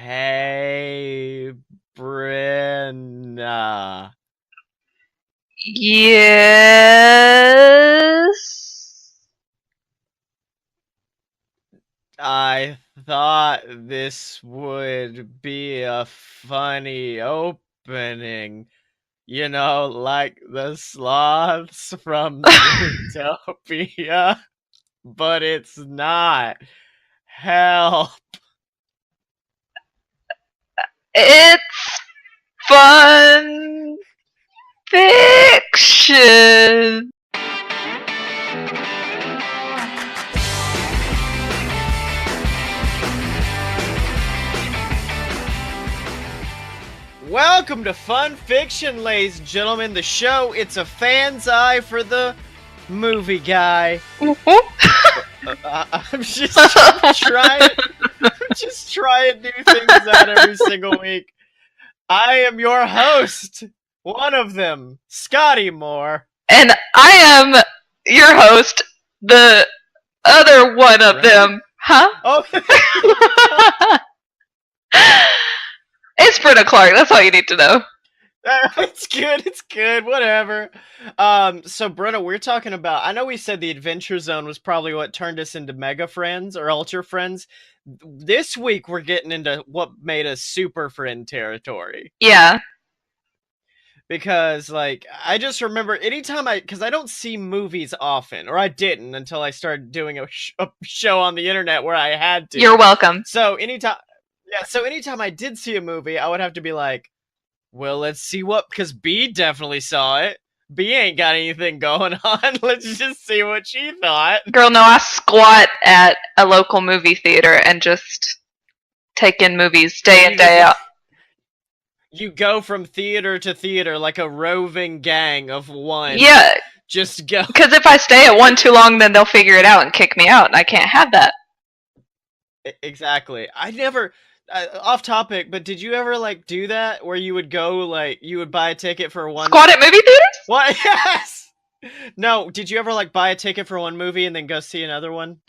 Hey, Brenna. Yes. I thought this would be a funny opening. Like the sloths from Zootopia. But it's not. Help. It's fun fiction. Welcome to Fun Fiction, ladies and gentlemen. The show, it's a fan's eye for the movie guy. I'm just trying new things out every single week. I am your host, one of them, Scottye Moore. And I am your host, the other one of them. Huh? Oh, It's Brenna Clark, that's all you need to know. it's good, whatever. So Brenna, we're talking about, I know we said the Adventure Zone was probably what turned us into Mega Friends or Ultra Friends. This week we're getting into what made us Super Friend territory. Yeah. Because, I just remember anytime because I don't see movies often, or I didn't until I started doing a show on the internet where I had to. You're welcome. So anytime I did see a movie, I would have to be like, well, let's see because B definitely saw it. B ain't got anything going on. Let's just see what she thought. Girl, no, I squat at a local movie theater and just take in movies day in, day out. You go from theater to theater like a roving gang of one. Yeah. Just go. Because if I stay at one too long, then they'll figure it out and kick me out, and I can't have that. Exactly. I never... off topic, but did you ever do that where you would go you would buy a ticket for one squat at movie theaters? What? Yes. No, did you ever buy a ticket for one movie and then go see another one?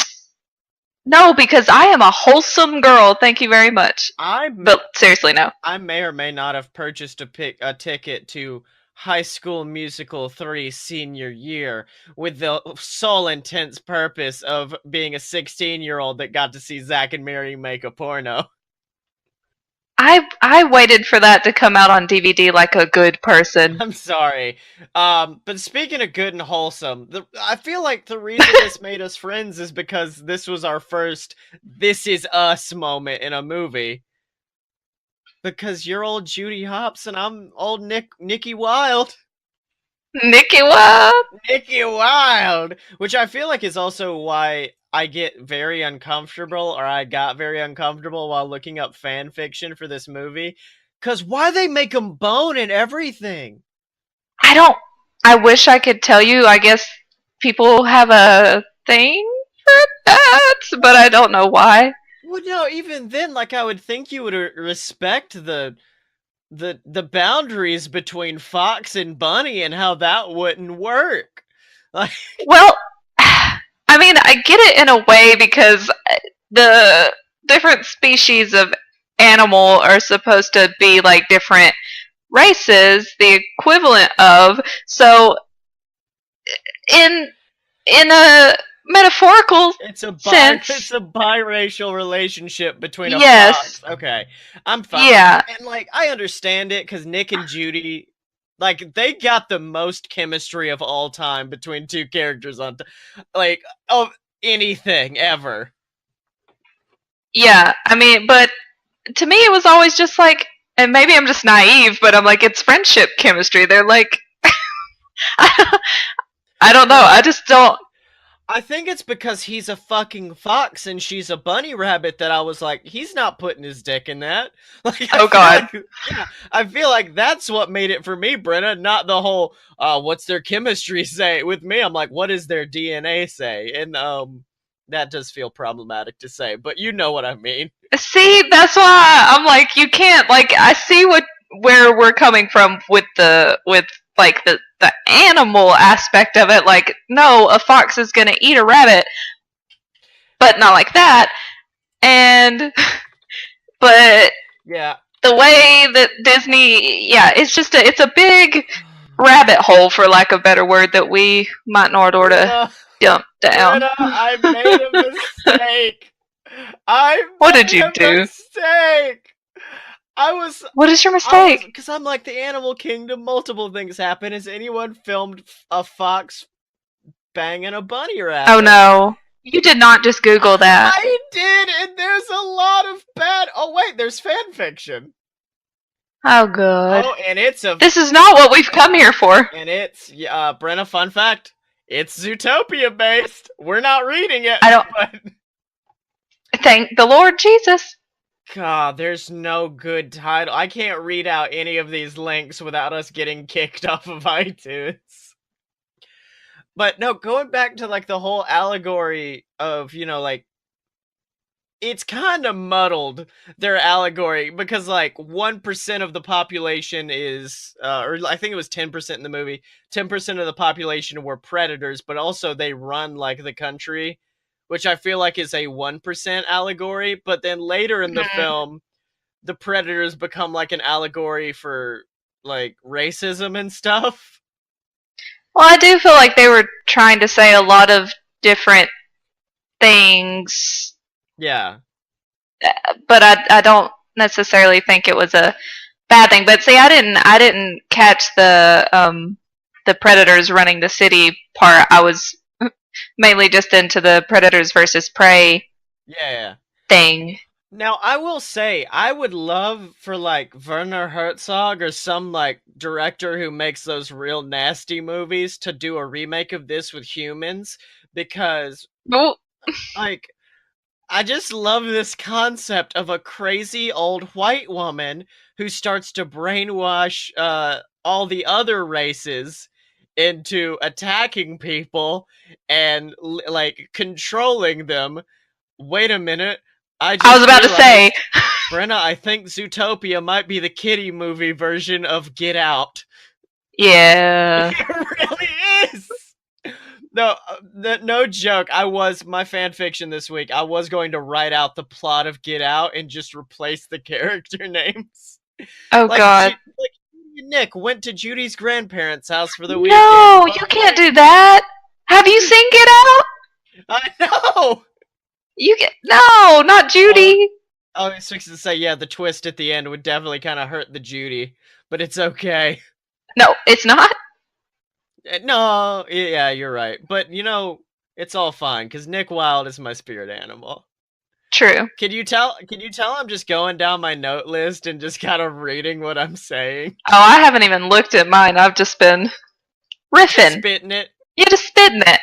No, because I am a wholesome girl. Thank you very much. But seriously, no. I may or may not have purchased a ticket to High School Musical 3 senior year with the sole intense purpose of being a 16-year-old that got to see Zack and Miri make a porno. I waited for that to come out on DVD like a good person. I'm sorry. But speaking of good and wholesome, I feel like the reason this made us friends is because this was our first This Is Us moment in a movie. Because you're old Judy Hopps and I'm old Nicky Wilde. Nicky Wilde? Nicky Wilde! Which I feel like is also why I get very uncomfortable, or I got very uncomfortable while looking up fan fiction for this movie. Because why they make them bone and everything? I wish I could tell you. I guess people have a thing for that, but I don't know why. Well, no, even then, I would think you would respect the boundaries between Fox and Bunny and how that wouldn't work. Well, I mean, I get it in a way because the different species of animal are supposed to be different races, the equivalent of. So, in a metaphorical sense, it's a biracial relationship between a yes. Fox. Okay, I'm fine. Yeah, and I understand it because Nick and Judy, they got the most chemistry of all time between two characters on, of anything ever. Yeah, I mean, but to me, it was always just and maybe I'm just naive, but I'm it's friendship chemistry. They're I don't know. I just don't. I think it's because he's a fucking fox and she's a bunny rabbit that I was he's not putting his dick in that. Oh God. I feel like that's what made it for me, Brenna, not the whole, what's their chemistry say with me? I'm what does their DNA say? And, that does feel problematic to say, but you know what I mean. See, that's why I'm you can't, I see where we're coming from with the animal aspect of it. No, a fox is gonna eat a rabbit, but not like that. But Yeah. The way that Disney, yeah, it's a big rabbit hole, for lack of a better word, that we might not order to Brenna, dump down. Brenna, I made a mistake. I What did made you a do? mistake. I was, What is your I was, mistake? because I'm like the animal kingdom. Multiple things happen. Has anyone filmed a fox banging a bunny Oh rabbit? no. You did not just Google that. I did, and there's a lot of bad. Oh wait, there's fan fiction. Oh good. Oh, and it's a This is not what we've come here for. and it's Brenna. Fun fact: it's Zootopia based. We're not reading it, I don't but thank the Lord Jesus. God, there's no good title. I can't read out any of these links without us getting kicked off of iTunes. But no, going back to like the whole allegory of, like it's kind of muddled their allegory because like 1% of the population is or I think it was 10% in the movie. 10% of the population were predators, but also they run like the country, which I feel like is a 1% allegory, but then later in the Mhm. film the predators become like an allegory for like racism and stuff. Well, I do feel like they were trying to say a lot of different things, Yeah. but I don't necessarily think it was a bad thing. But see, I didn't catch the predators running the city part. I was mainly just into the predators versus prey Yeah. thing. Now, I will say, I would love for like Werner Herzog or some like director who makes those real nasty movies to do a remake of this with humans because Oh, like I just love this concept of a crazy old white woman who starts to brainwash all the other races into attacking people and like controlling them. Wait a minute. I I was just about to say, realized, Brenna, I think Zootopia might be the kiddie movie version of Get Out. yeah. It really is. No, no joke. My fan fiction this week. I was going to write out the plot of Get Out and just replace the character names. Oh God. Like Nick went to Judy's grandparents' house for the weekend. No, you can't do that. Have you seen Get Out? I know. You get no, not Oh, Judy. I was fixing to say, yeah, the twist at the end would definitely kind of hurt the Judy, but it's okay. No, it's not. No, yeah, you're right. But it's all fine because Nick Wilde is my spirit animal. True. Can you tell? Can you tell I'm just going down my note list and just kind of reading what I'm saying, Oh, I haven't even looked at mine. I've just been just riffing. spitting it? You're just spitting it.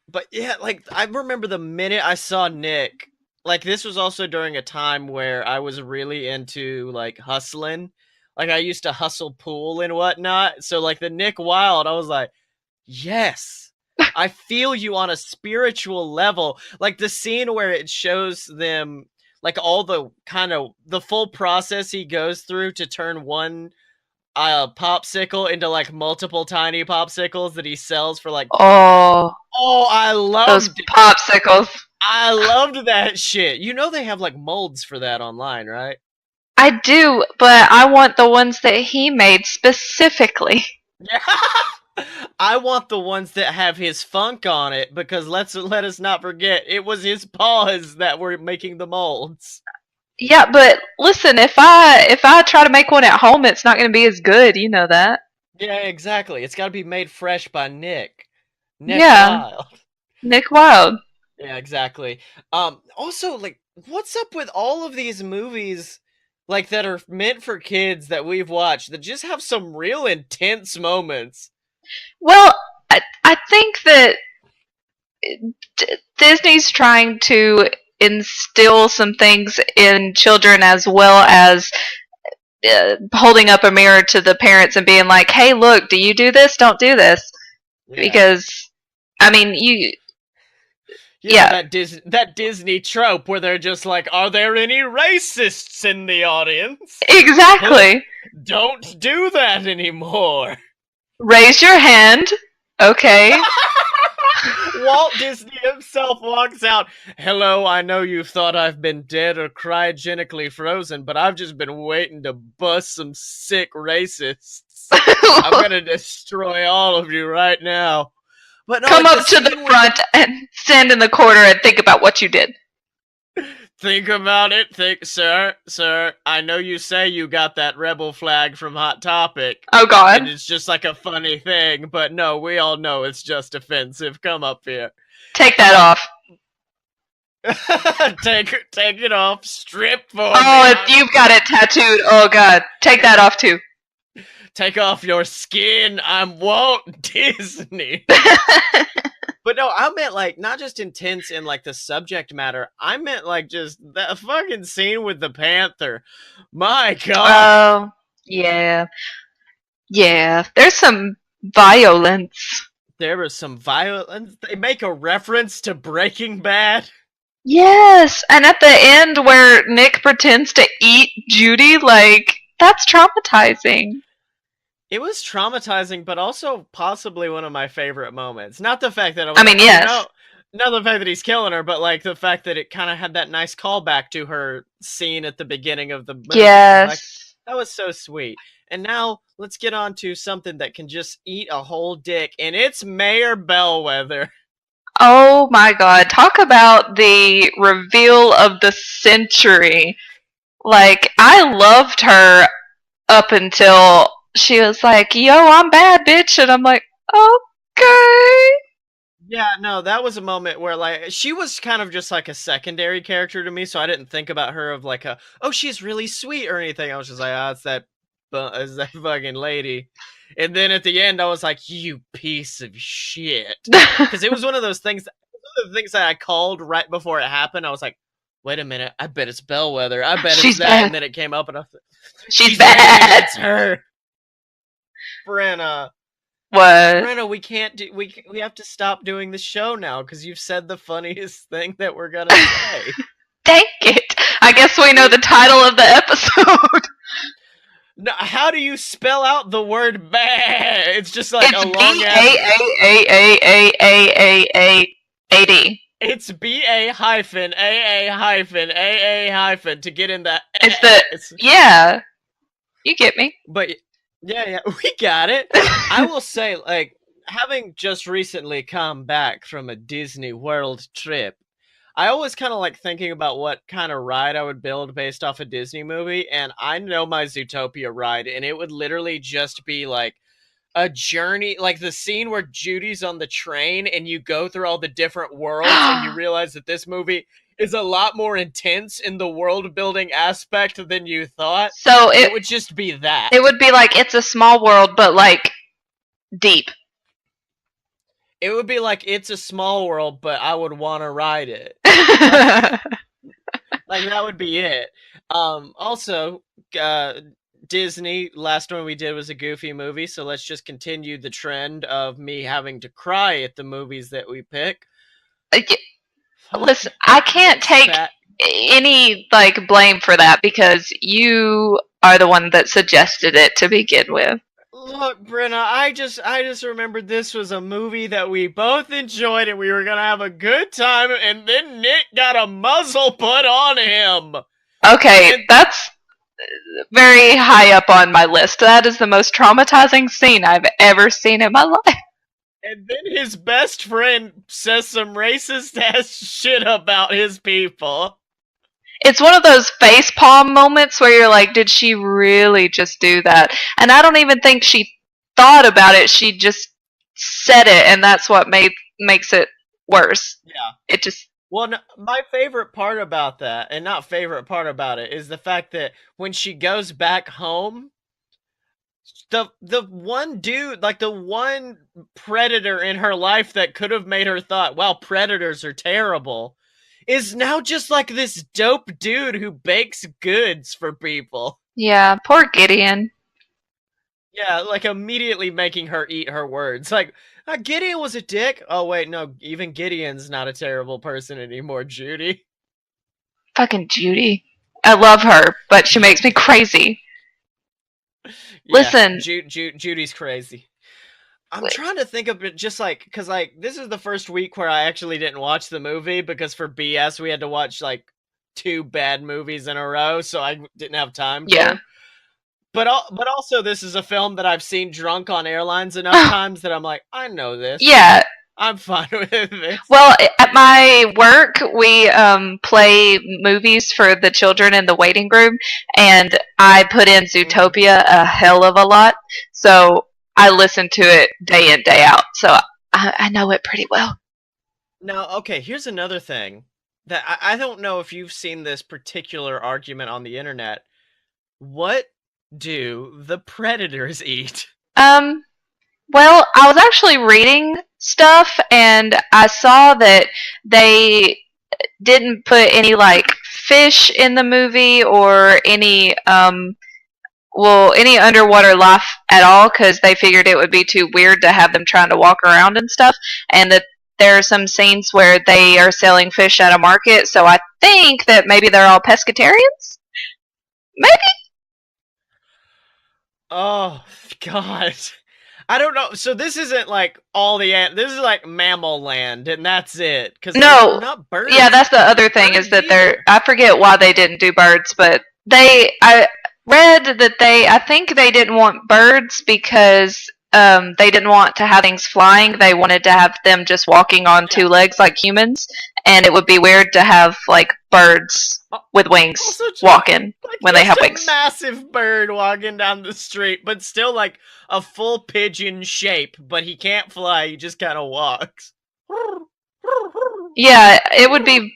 But yeah, like I remember the minute I saw Nick. Like this was also during a time where I was really into like hustling. Like I used to hustle pool and whatnot. So like the Nick Wilde, I was like, yes. I feel you on a spiritual level. Like the scene where it shows them like all the kind of the full process he goes through to turn one popsicle into like multiple tiny popsicles that he sells for like Oh, I those loved it. popsicles. I loved that shit. You know they have like molds for that online, right? I do, but I want the ones that he made specifically. Yeah. I want the ones that have his funk on it because let us not forget it was his paws that were making the molds. Yeah, but listen, if I try to make one at home, it's not going to be as good. You know that. Yeah, exactly. It's got to be made fresh by Nick. Nick Yeah, Wilde. Nick Wilde. Yeah, exactly. Also like what's up with all of these movies like that are meant for kids that we've watched that just have some real intense moments? Well, I think that Disney's trying to instill some things in children as well as holding up a mirror to the parents and being like, "Hey, look, do you do this? Don't do this." Yeah. Because I mean, yeah, that Disney trope where they're just like, "Are there any racists in the audience? exactly. Don't do that anymore." Raise your hand. Okay. Walt Disney himself walks out. Hello, I know you thought I've been dead or cryogenically frozen, but I've just been waiting to bust some sick racists. I'm gonna destroy all of you right now. But no, Come like the up to the scene front and stand in the corner and think about what you did. think about it, sir, I know you say you got that rebel flag from Hot Topic. Oh God. And it's just like a funny thing, but no, we all know it's just offensive. Come up here. Take that off. take it off. Strip for Oh, me. you've got it tattooed. Oh God. Take that off too. Take off your skin. I'm Walt Disney. But no, I meant like not just intense in like the subject matter. I meant like just that fucking scene with the panther. My God. Oh, yeah. Yeah. There's some violence. There was some violence. They make a reference to Breaking Bad. Yes. And at the end where Nick pretends to eat Judy, like, that's traumatizing. It was traumatizing, but also possibly one of my favorite moments. Not the fact that Yes. not the fact that he's killing her, but like the fact that it kind of had that nice callback to her scene at the beginning of the movie. Yes. Like, that was so sweet. And now let's get on to something that can just eat a whole dick, and it's Mayor Bellwether. Oh my God. Talk about the reveal of the century. Like, I loved her up until she was like, yo, I'm bad, bitch. And I'm like, okay. Yeah, no, that was a moment where like she was kind of just like a secondary character to me, so I didn't think about her of like oh, she's really sweet or anything. I was just like, it's that fucking lady. And then at the end, I was like, you piece of shit, because it was one of those things. One of the things that I called right before it happened. I was like, wait a minute, I bet it's Bellwether. I bet She's it's that. bad. And then it came up, and I was like, She's bad. It's her, Brenna. What? Brenna, we can't do. We have to stop doing the show now because you've said the funniest thing that we're gonna say. Dang it. I guess we know the title of the episode. No, how do you spell out the word bad? It's just like It's a long ass. B-A-A-A-A-A-A-A-A-D. It's BA hyphen AA hyphen AA hyphen to get in that. It's the, yeah, you get me. But yeah, we got it. I will say, like, having just recently come back from a Disney World trip, I always kind of like thinking about what kind of ride I would build based off a Disney movie, and I know my Zootopia ride, and it would literally just be like a journey, like the scene where Judy's on the train and you go through all the different worlds and you realize that this movie is a lot more intense in the world building aspect than you thought. So it would just be that. It would be like It's a Small World, but like deep. It would be like It's a Small World, but I would want to ride it. Like that would be it. Also, Disney, last one we did was a Goofy movie, so let's just continue the trend of me having to cry at the movies that we pick. Listen, I can't take any like blame for that because you are the one that suggested it to begin with. Look, Brenna, I just remembered this was a movie that we both enjoyed and we were gonna have a good time, and then Nick got a muzzle put on him. Okay, and that's very high up on my list. That is the most traumatizing scene I've ever seen in my life. And then his best friend says some racist ass shit about his people. It's one of those facepalm moments where you're like, did she really just do that? And I don't even think she thought about it. She just said it, and that's what makes it worse. Yeah. It just... Well, no, my favorite part about that, and not favorite part about it, is the fact that when she goes back home, the one dude, like the one predator in her life that could have made her thought, wow, predators are terrible, is now just like this dope dude who bakes goods for people. Yeah, poor Gideon. Yeah, like immediately making her eat her words. Like, Gideon was a dick. Oh, wait, no, even Gideon's not a terrible person anymore, Judy. Fucking Judy. I love her, but she makes me crazy. Yeah, Listen. Judy's crazy. I'm trying to think of it just like because like this is the first week where I actually didn't watch the movie because for BS we had to watch like 2 bad movies in a row, so I didn't have time Yeah. to. But also this is a film that I've seen drunk on airlines enough times that I'm like, I know this. Yeah. I'm fine with this. Well, at my work, we play movies for the children in the waiting room, and I put in Mhm. Zootopia a hell of a lot. So I listen to it day in, day out. So I know it pretty well. Now, okay, here's another thing that I don't know if you've seen this particular argument on the internet. What do the predators eat? Um, well, I was actually reading stuff, and I saw that they didn't put any like fish in the movie or any any underwater life at all because they figured it would be too weird to have them trying to walk around and stuff, and that there are some scenes where they are selling fish at a market. So I think that maybe they're all pescatarians. Maybe. Oh God. I don't know. So this isn't like all the this is like mammal land and that's it. Cuz like No. not Yeah, birds. that's the other thing is Birds that they're. either. I forget why they didn't do birds, but I read that I think they didn't want birds because they didn't want to have things flying. They wanted to have them just walking on Yeah. 2 legs like humans, and it would be weird to have like birds with wings Also just walking like when they just have a wings. massive bird walking down the street, but still like a full pigeon shape, but he can't fly, he just kind of walks. Yeah, it would be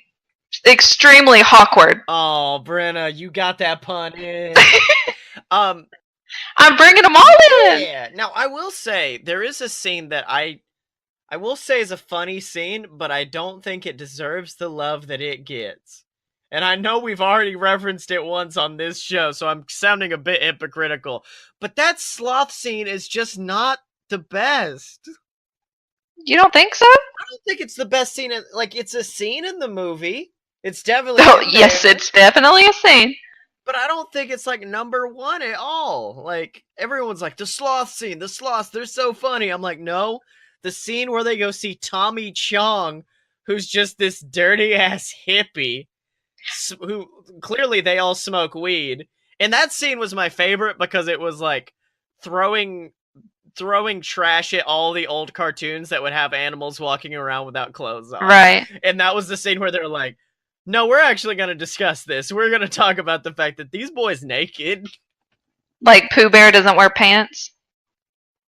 extremely awkward. Oh, Brenna, you got that pun in. Um, I'm bringing them all in. yeah. Now, I will say there is a scene that I will say is a funny scene, but I don't think it deserves the love that it gets. And I know we've already referenced it once on this show, so I'm sounding a bit hypocritical. But that sloth scene is just not the best. You don't think so? I don't think it's the best scene. Like, it's a scene in the movie. It's definitely Oh, in yes, there. it's definitely a scene. But I don't think it's like number one at all. Like everyone's like the sloth scene, the sloths, they're so funny. I'm like, no, the scene where they go see Tommy Chong, who's just this dirty ass hippie, who clearly they all smoke weed. And that scene was my favorite because it was like throwing trash at all the old cartoons that would have animals walking around without clothes on. Right. And that was the scene where they're like, no, we're actually going to discuss this. We're going to talk about the fact that these boys naked. Like Pooh Bear doesn't wear pants.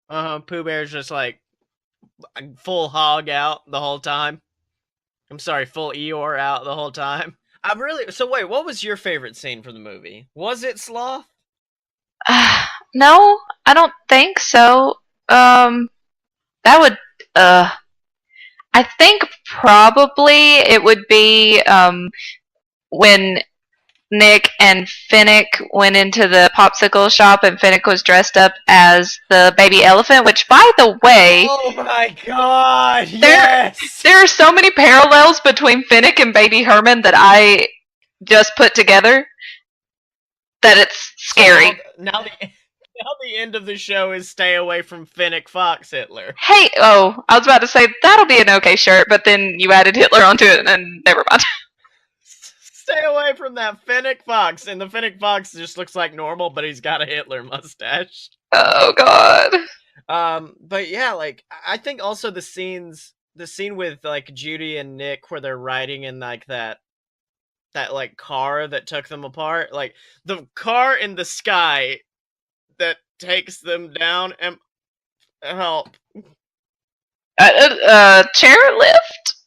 Pooh Bear's just like full hog out the whole time. I'm sorry, full Eeyore out the whole time. I'm really so. Wait, what was your favorite scene from the movie? Was it Sloth? No, I don't think so. That would. I think probably it would be when Nick and Finnick went into the popsicle shop and Finnick was dressed up as the baby elephant, which, by the way, oh my god, yes! There are so many parallels between Finnick and Baby Herman that I just put together that it's scary. So now the end of the show is stay away from Finnick Fox Hitler. Hey, oh, I was about to say that'll be an okay shirt, but then you added Hitler onto it, and never mind. Stay away from that Finnick Fox, and the Finnick Fox just looks like normal, but he's got a Hitler mustache. Oh God. But yeah, like I think also the scene with like Judy and Nick where they're riding in like that like car that took them apart, like the car in the sky that takes them down and help.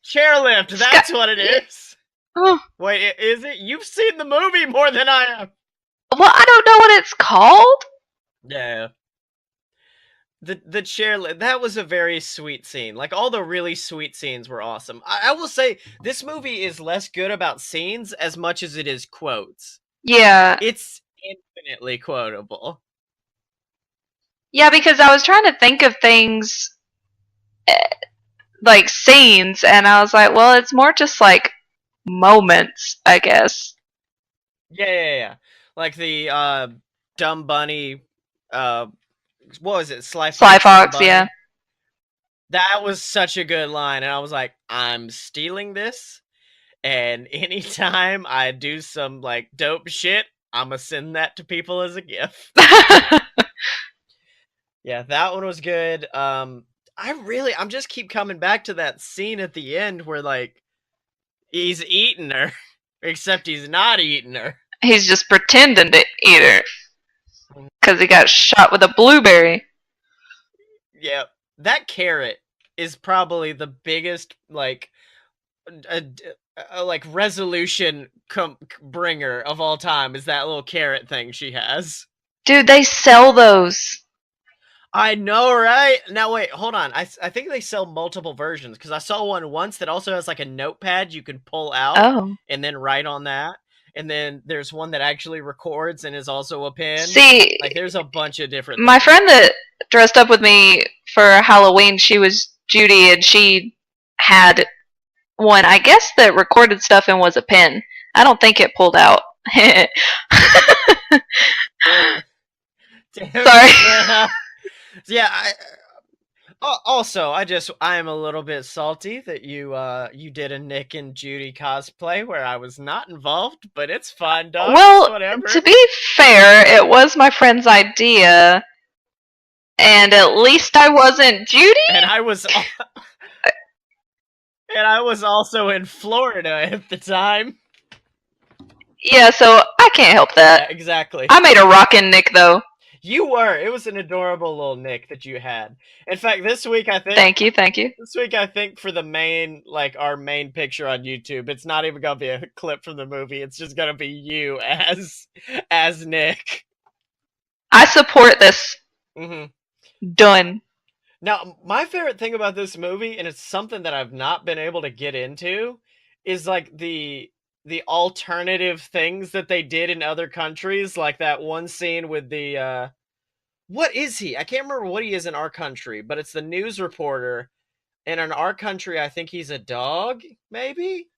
Chairlift. That's what it is. Oh. Wait, is it? You've seen the movie more than I have. Well, I don't know what it's called. Yeah. The chairlift, that was a very sweet scene. Like all the really sweet scenes were awesome. I will say this movie is less good about scenes as much as it is quotes. Yeah. It's infinitely quotable. Yeah, because I was trying to think of things like scenes, and I was like, well, it's more just like moments, I guess. Yeah. Like the dumb bunny, what was it? Sly Fox, Bunny? yeah. That was such a good line, and I was like, I'm stealing this, and anytime I do some like dope shit, I'ma send that to people as a gift. Yeah, that one was good. I'm just keep coming back to that scene at the end where like he's eating her, except he's not eating her. He's just pretending to eat her because he got shot with a blueberry. Yeah, that carrot is probably the biggest like a, like resolution bringer of all time. Is that little carrot thing she has? Dude, they sell those. I know, right? Now wait, hold on. I think they sell multiple versions because I saw one once that also has like a notepad you can pull out Oh. and then write on that. And then there's one that actually records and is also a pen. See, Like there's a bunch of different my things. friend that dressed up with me for Halloween, she was Judy, and she had one, I guess, that recorded stuff and was a pen. I don't think it pulled out. Damn Sorry. it. Yeah, also I am a little bit salty that you did a Nick and Judy cosplay where I was not involved, but it's fine, dog. Well, It's whatever. to be fair, it was my friend's idea, and at least I wasn't Judy. And I was and I was also in Florida at the time. Yeah, so I can't help that. Yeah, exactly. I made a rockin' Nick though. You were. It was an adorable little Nick that you had. In fact, this week I think Thank you. This week I think for the main like our main picture on YouTube, it's not even gonna be a clip from the movie. It's just gonna be you as Nick. I support this. Mm-hmm. Done. Now, my favorite thing about this movie, and it's something that I've not been able to get into, is like the alternative things that they did in other countries, like that one scene with the what is he? I can't remember what he is in our country, but it's the news reporter. And in our country, I think he's a dog, maybe?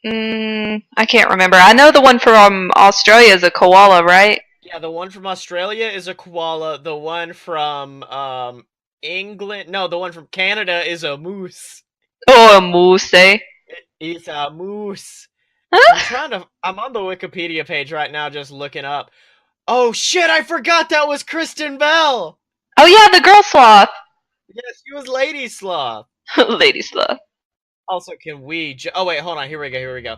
I can't remember. I know the one from Australia is a koala, right? Yeah, the one from Australia is a koala. The one from England, no, the one from Canada is a moose. Oh, a moose, eh? It's a moose. Huh? I'm on the Wikipedia page right now just looking up. Oh shit, I forgot that was Kristen Bell! Oh yeah, the girl sloth. Yes, she was Lady Sloth. Lady sloth. Also, can we oh wait, hold on, here we go.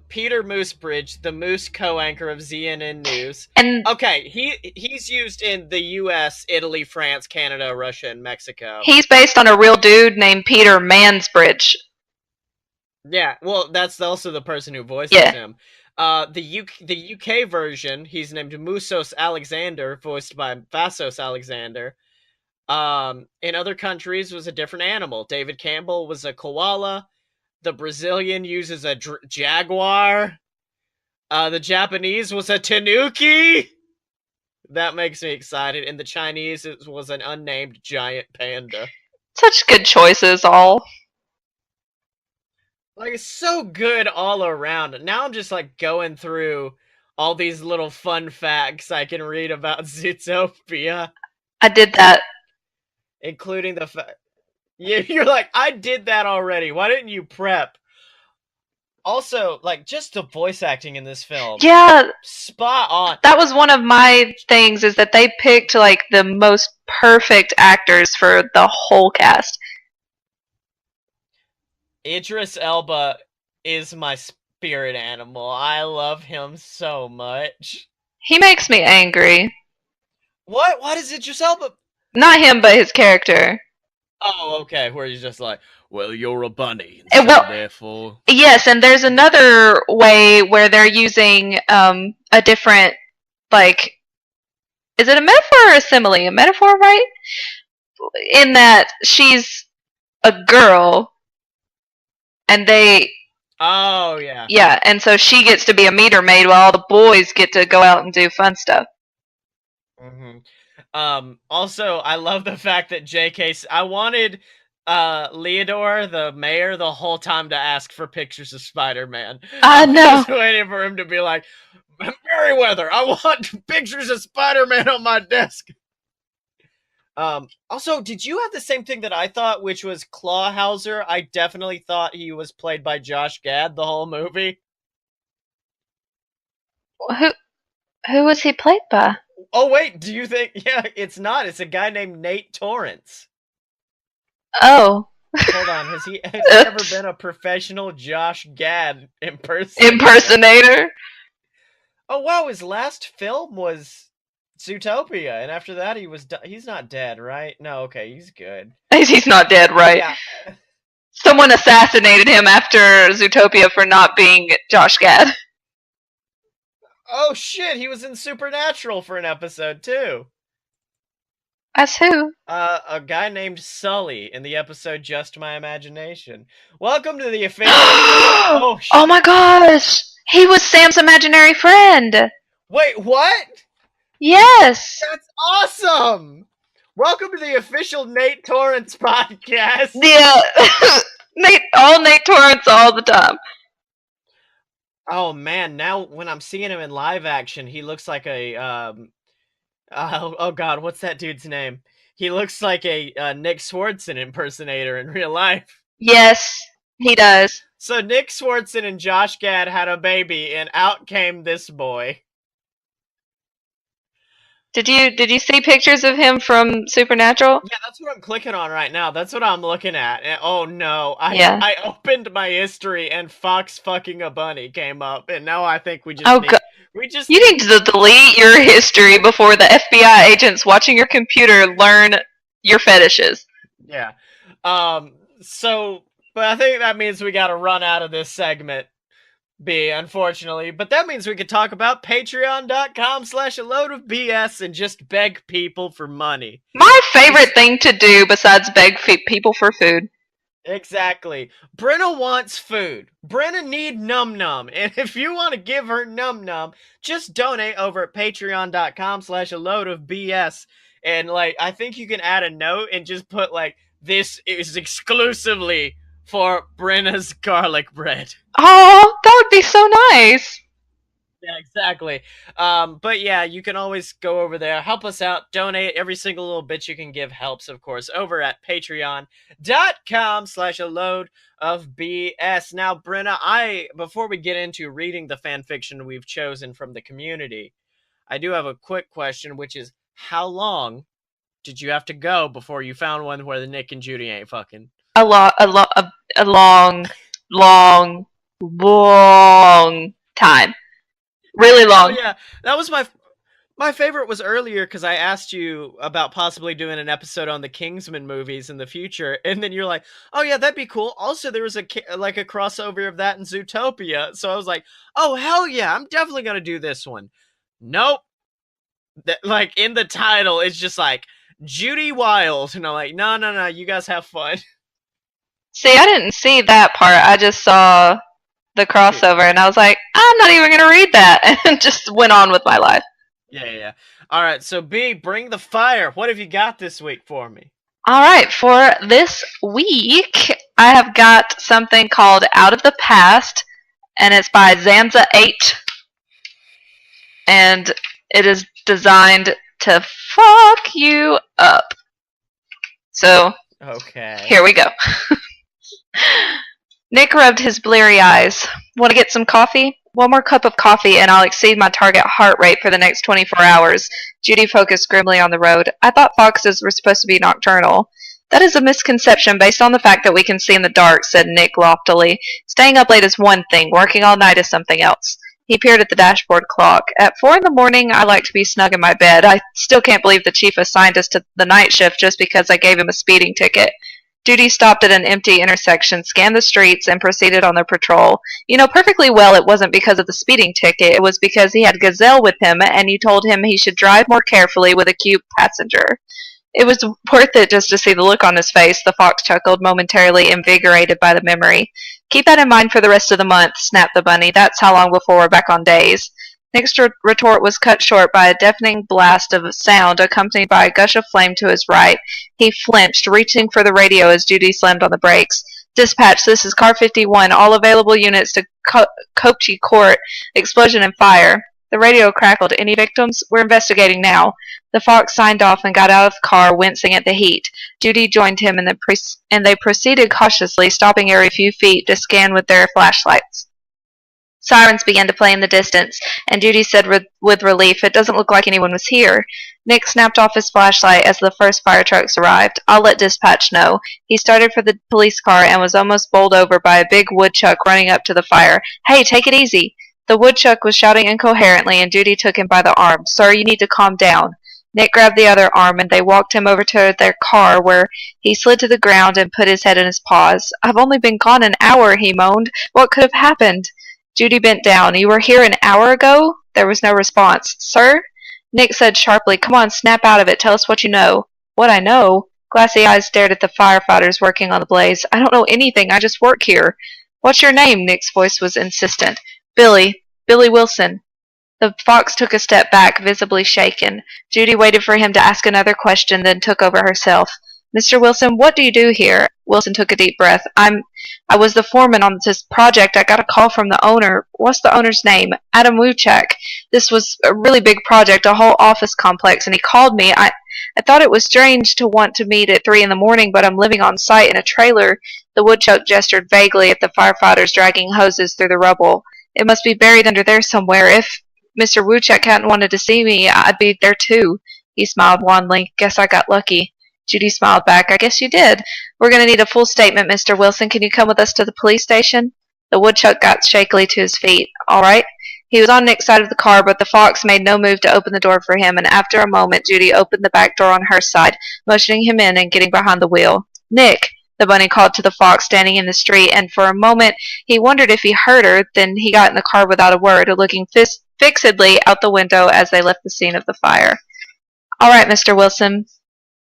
Peter Moosebridge, the Moose co-anchor of ZNN News. And okay, he's used in the US, Italy, France, Canada, Russia, and Mexico. he's based on a real dude named Peter Mansbridge. Yeah, well, that's also the person who voices him. The UK version, he's named Musos Alexander, voiced by Vassos Alexander. In other countries, was a different animal. David Campbell was a koala. The Brazilian uses a jaguar. The Japanese was a tanuki. That makes me excited. And the Chinese was an unnamed giant panda. Such good choices, all. Like, it's so good all around. Now I'm just, like, going through all these little fun facts I can read about Zootopia. I did that. Including the fact... You're like, I did that already. Why didn't you prep? Also, like, just the voice acting in this film. Yeah. Spot on. That was one of my things, is that they picked, like, the most perfect actors for the whole cast. Idris Elba is my spirit animal. I love him so much. He makes me angry. What? Why does Idris Elba? Not him, but his character. Oh, okay. Where he's just like, well, you're a bunny, so therefore. Yes, and there's another way where they're using a different, like, is it a metaphor or a simile? A metaphor, right? In that she's a girl, and they... Oh, yeah. Yeah, and so she gets to be a meter maid while all the boys get to go out and do fun stuff. Mm-hmm. Also, I love the fact that JK... I wanted Leodore, the mayor, the whole time to ask for pictures of Spider-Man. I know. I was waiting for him to be like, Merryweather, I want pictures of Spider-Man on my desk. Also, did you have the same thing that I thought, which was Clawhauser? I definitely thought he was played by Josh Gad the whole movie. Who who was he played by? Oh wait, do you think? Yeah, it's not. It's a guy named Nate Torrance. Oh, Hold on, has he ever oops. been a professional Josh Gad impersonator? Impersonator. Oh wow, his last film was Zootopia, and after that he's not dead, right? No, okay, he's good. He's not dead, right? Yeah. Someone assassinated him after Zootopia for not being Josh Gad. Oh shit, he was in Supernatural for an episode too. As who? A guy named Sully in the episode Just My Imagination. Welcome to the official. Oh Oh my shit! gosh! He was Sam's imaginary friend. Wait, what? Yes. That's awesome! Welcome to the official Nate Torrance podcast. Yeah. Nate Torrance all the time. Oh man, now when I'm seeing him in live action, he looks like a oh god, what's that dude's name? He looks like a Nick Swardson impersonator in real life. Yes, he does. So Nick Swardson and Josh Gad had a baby, and out came this boy. Did you see pictures of him from Supernatural? Yeah, that's what I'm clicking on right now. That's what I'm looking at. And, oh no, Yeah. I opened my history and Fox fucking a bunny came up, and now I think we just Oh need, god. we just You need to delete your history before the FBI agents watching your computer learn your fetishes. yeah. So, but I think that means we got to run out of this segment. B, unfortunately, but that means we could talk about patreon.com/a load of BS and just beg people for money. My favorite thing to do besides beg people for food. Exactly. Brenna wants food. Brenna need num num, and if you want to give her num num, just donate over at patreon.com/a load of BS. And like, I think you can add a note and just put like, this is exclusively for Brenna's garlic bread. Oh, that would be so nice. Yeah, exactly. But yeah, you can always go over there, help us out, donate. Every single little bit you can give helps, of course, over at patreon.com/a load of BS. Now, Brenna, before we get into reading the fan fiction we've chosen from the community, I do have a quick question, which is, how long did you have to go before you found one where the Nick and Judy ain't fucking? A long, long, long time. Really long. Oh yeah, that was my favorite was earlier because I asked you about possibly doing an episode on the Kingsman movies in the future, and then you're like, "Oh yeah, that'd be cool." Also, there was a crossover of that in Zootopia, so I was like, "Oh hell yeah, I'm definitely gonna do this one." Nope, like in the title, it's just like Judy Wild, and I'm like, no, you guys have fun. See, I didn't see that part. I just saw the crossover, and I was like, I'm not even gonna read that, and just went on with my life. Yeah. All right, so B, bring the fire. What have you got this week for me? All right, for this week, I have got something called Out of the Past, and it's by Zanza8, and it is designed to fuck you up. So, okay, here we go. Nick rubbed his bleary eyes. Want to get some coffee? One more cup of coffee and I'll exceed my target heart rate for the next 24 hours. Judy focused grimly on the road. I thought foxes were supposed to be nocturnal. That is a misconception based on the fact that we can see in the dark, said Nick loftily. Staying up late is one thing, working all night is something else. He peered at the dashboard clock. At 4 in the morning, I like to be snug in my bed. I still can't believe the chief assigned us to the night shift just because I gave him a speeding ticket. Judy stopped at an empty intersection, scanned the streets, and proceeded on their patrol. You know perfectly well it wasn't because of the speeding ticket. It was because he had Gazelle with him, and you told him he should drive more carefully with a cute passenger. It was worth it just to see the look on his face, the fox chuckled, momentarily invigorated by the memory. Keep that in mind for the rest of the month, snapped the bunny. That's how long before we're back on days. Nick's retort was cut short by a deafening blast of sound, accompanied by a gush of flame to his right. He flinched, reaching for the radio as Judy slammed on the brakes. Dispatch, this is Car 51. All available units to Kopchi Court. Explosion and fire. The radio crackled. Any victims? We're investigating now. The fox signed off and got out of the car, wincing at the heat. Judy joined him and they proceeded cautiously, stopping every few feet to scan with their flashlights. Sirens began to play in the distance, and Judy said with relief, "It doesn't look like anyone was here." Nick snapped off his flashlight as the first fire trucks arrived. "I'll let dispatch know." He started for the police car and was almost bowled over by a big woodchuck running up to the fire. "Hey, take it easy!" The woodchuck was shouting incoherently, and Judy took him by the arm. "Sir, you need to calm down." Nick grabbed the other arm, and they walked him over to their car, where he slid to the ground and put his head in his paws. "I've only been gone an hour," he moaned. "What could have happened?" Judy bent down. "You were here an hour ago?" There was no response. "Sir?" Nick said sharply, "Come on, snap out of it. Tell us what you know." "What I know?" Glassy eyes stared at the firefighters working on the blaze. "I don't know anything. I just work here." "What's your name?" Nick's voice was insistent. "Billy. Billy Wilson." The fox took a step back, visibly shaken. Judy waited for him to ask another question, then took over herself. "Mr. Wilson, what do you do here?" Wilson took a deep breath. I was the foreman on this project. I got a call from the owner. What's the owner's name? Adam Wuchak. This was a really big project, a whole office complex, and he called me. I thought it was strange to want to meet at 3 in the morning, but I'm living on site in a trailer." The woodchuck gestured vaguely at the firefighters dragging hoses through the rubble. "It must be buried under there somewhere. If Mr. Wuchak hadn't wanted to see me, I'd be there too." He smiled wanly. "Guess I got lucky." Judy smiled back. "I guess you did. We're going to need a full statement, Mr. Wilson. Can you come with us to the police station?" The woodchuck got shakily to his feet. "All right." He was on Nick's side of the car, but the fox made no move to open the door for him, and after a moment Judy opened the back door on her side, motioning him in and getting behind the wheel. "Nick," the bunny called to the fox standing in the street, and for a moment he wondered if he heard her. Then he got in the car without a word, looking fixedly out the window as they left the scene of the fire. "All right, Mr. Wilson.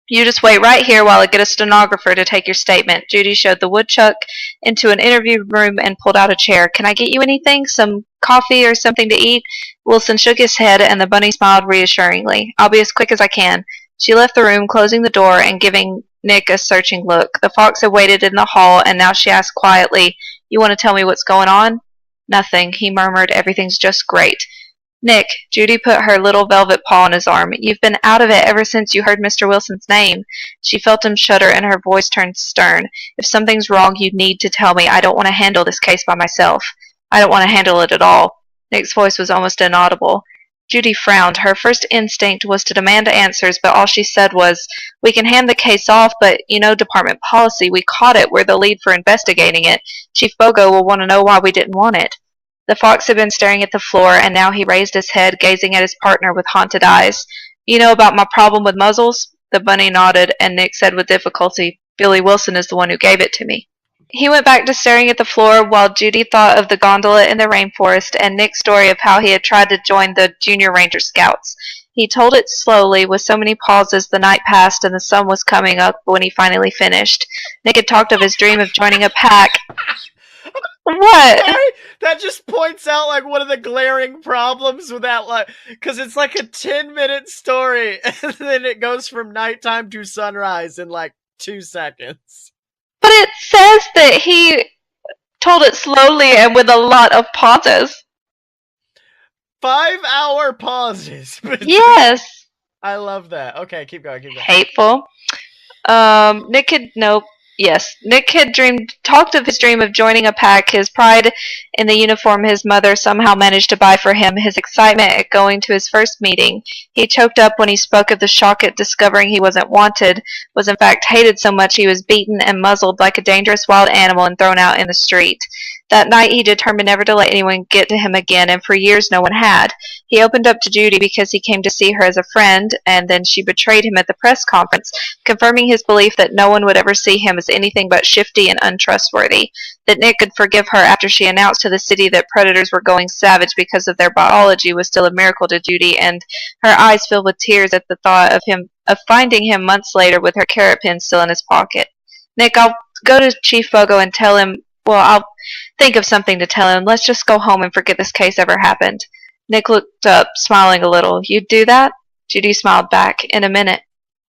You just wait right here while I get a stenographer to take your statement." Judy showed the woodchuck into an interview room and pulled out a chair. "Can I get you anything? Some coffee or something to eat?" Wilson shook his head, and the bunny smiled reassuringly. "I'll be as quick as I can." She left the room, closing the door and giving Nick a searching look. The fox had waited in the hall, and now she asked quietly, "You want to tell me what's going on?" "Nothing," he murmured. "Everything's just great." "Nick," Judy put her little velvet paw on his arm, "you've been out of it ever since you heard Mr. Wilson's name." She felt him shudder, and her voice turned stern. "If something's wrong, you need to tell me. I don't want to handle this case by myself." "I don't want to handle it at all." Nick's voice was almost inaudible. Judy frowned. Her first instinct was to demand answers, but all she said was, "We can hand the case off, but you know department policy. We caught it. We're the lead for investigating it. Chief Bogo will want to know why we didn't want it." The fox had been staring at the floor, and now he raised his head, gazing at his partner with haunted eyes. "You know about my problem with muzzles?" The bunny nodded, and Nick said with difficulty, "Billy Wilson is the one who gave it to me." He went back to staring at the floor while Judy thought of the gondola in the rainforest and Nick's story of how he had tried to join the Junior Ranger Scouts. He told it slowly, with so many pauses. The night passed and the sun was coming up when he finally finished. Nick had talked of his dream of joining a pack. What? Sorry, that just points out like one of the glaring problems with that, like, because it's like a 10-minute story, and then it goes from nighttime to sunrise in like 2 seconds. But it says that he told it slowly and with a lot of pauses. 5-hour pauses. Yes. I love that. Okay, keep going. Hateful. Nick had talked of his dream of joining a pack, his pride in the uniform his mother somehow managed to buy for him, his excitement at going to his first meeting. He choked up when he spoke of the shock at discovering he wasn't wanted, was in fact hated so much he was beaten and muzzled like a dangerous wild animal and thrown out in the street. That night he determined never to let anyone get to him again, and for years no one had. He opened up to Judy because he came to see her as a friend, and then she betrayed him at the press conference, confirming his belief that no one would ever see him as anything but shifty and untrustworthy. That Nick could forgive her after she announced to the city that predators were going savage because of their biology was still a miracle to Judy, and her eyes filled with tears at the thought of finding him months later with her carrot pin still in his pocket. "Nick, I'll go to Chief Bogo and tell him. Well, I'll think of something to tell him. Let's just go home and forget this case ever happened." Nick looked up, smiling a little. "You'd do that?" Judy smiled back. "In a minute."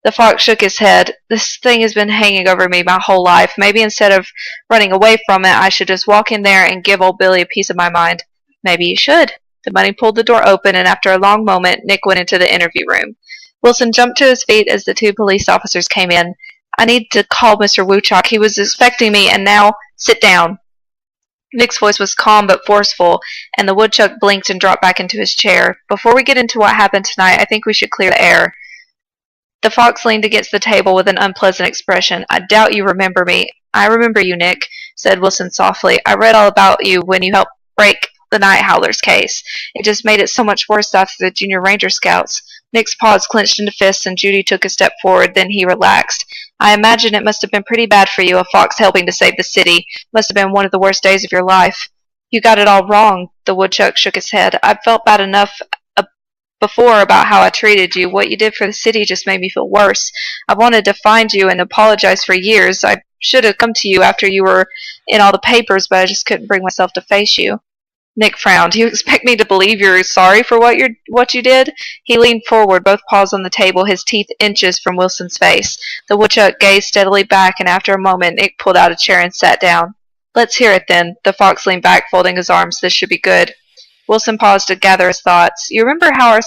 The fox shook his head. "This thing has been hanging over me my whole life. Maybe instead of running away from it, I should just walk in there and give old Billy a piece of my mind." "Maybe you should." The bunny pulled the door open, and after a long moment, Nick went into the interview room. Wilson jumped to his feet as the two police officers came in. I need to call Mr. Wuchok. He was expecting me, and now sit down. Nick's voice was calm but forceful, and the woodchuck blinked and dropped back into his chair. Before we get into what happened tonight, I think we should clear the air. The fox leaned against the table with an unpleasant expression. I doubt you remember me. I remember you, Nick, said Wilson softly. I read all about you when you helped break the Night Howler's case. It just made it so much worse after the Junior Ranger Scouts. Nick's paws clenched into fists, and Judy took a step forward. Then he relaxed. I imagine it must have been pretty bad for you, a fox helping to save the city. Must have been one of the worst days of your life. You got it all wrong, the woodchuck shook his head. I've felt bad enough before about how I treated you. What you did for the city just made me feel worse. I've wanted to find you and apologize for years. I should have come to you after you were in all the papers, but I just couldn't bring myself to face you. Nick frowned. You expect me to believe you're sorry for what you did? He leaned forward, both paws on the table, his teeth inches from Wilson's face. The woodchuck gazed steadily back, and after a moment, Nick pulled out a chair and sat down. Let's hear it then. The fox leaned back, folding his arms. This should be good. Wilson paused to gather his thoughts. You remember how our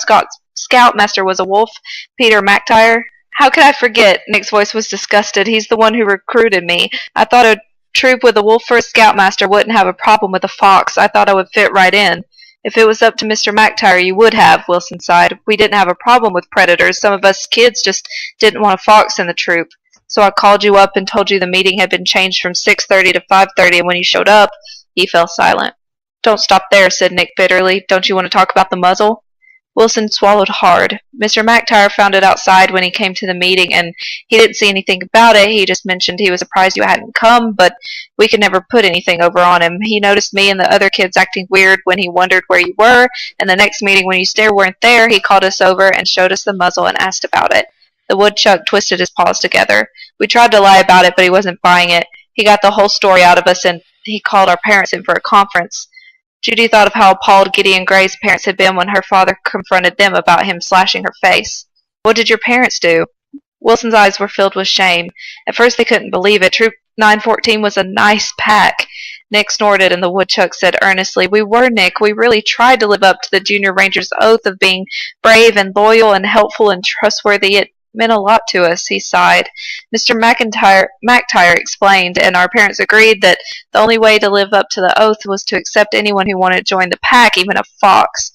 scoutmaster was a wolf, Peter McTire? How could I forget? Nick's voice was disgusted. He's the one who recruited me. I thought a troop with a wolf for a scoutmaster wouldn't have a problem with a fox. I thought I would fit right in. If it was up to Mr. McTire, you would have, Wilson sighed. We didn't have a problem with predators. Some of us kids just didn't want a fox in the troop. So I called you up and told you the meeting had been changed from 6:30 to 5:30, and when you showed up, he fell silent. Don't stop there, said Nick bitterly. Don't you want to talk about the muzzle? Wilson swallowed hard. Mr. McTire found it outside when he came to the meeting, and he didn't see anything about it. He just mentioned he was surprised you hadn't come, but we could never put anything over on him. He noticed me and the other kids acting weird when he wondered where you were, and the next meeting when you still weren't there, he called us over and showed us the muzzle and asked about it. The woodchuck twisted his paws together. We tried to lie about it, but he wasn't buying it. He got the whole story out of us, and he called our parents in for a conference. Judy thought of how appalled Gideon Gray's parents had been when her father confronted them about him slashing her face. What did your parents do? Wilson's eyes were filled with shame. At first they couldn't believe it. Troop 914 was a nice pack. Nick snorted, and the woodchuck said earnestly, We were, Nick. We really tried to live up to the Junior Ranger's oath of being brave and loyal and helpful and trustworthy. It meant a lot to us, he sighed. Mr. McTire explained, and our parents agreed that the only way to live up to the oath was to accept anyone who wanted to join the pack, even a fox.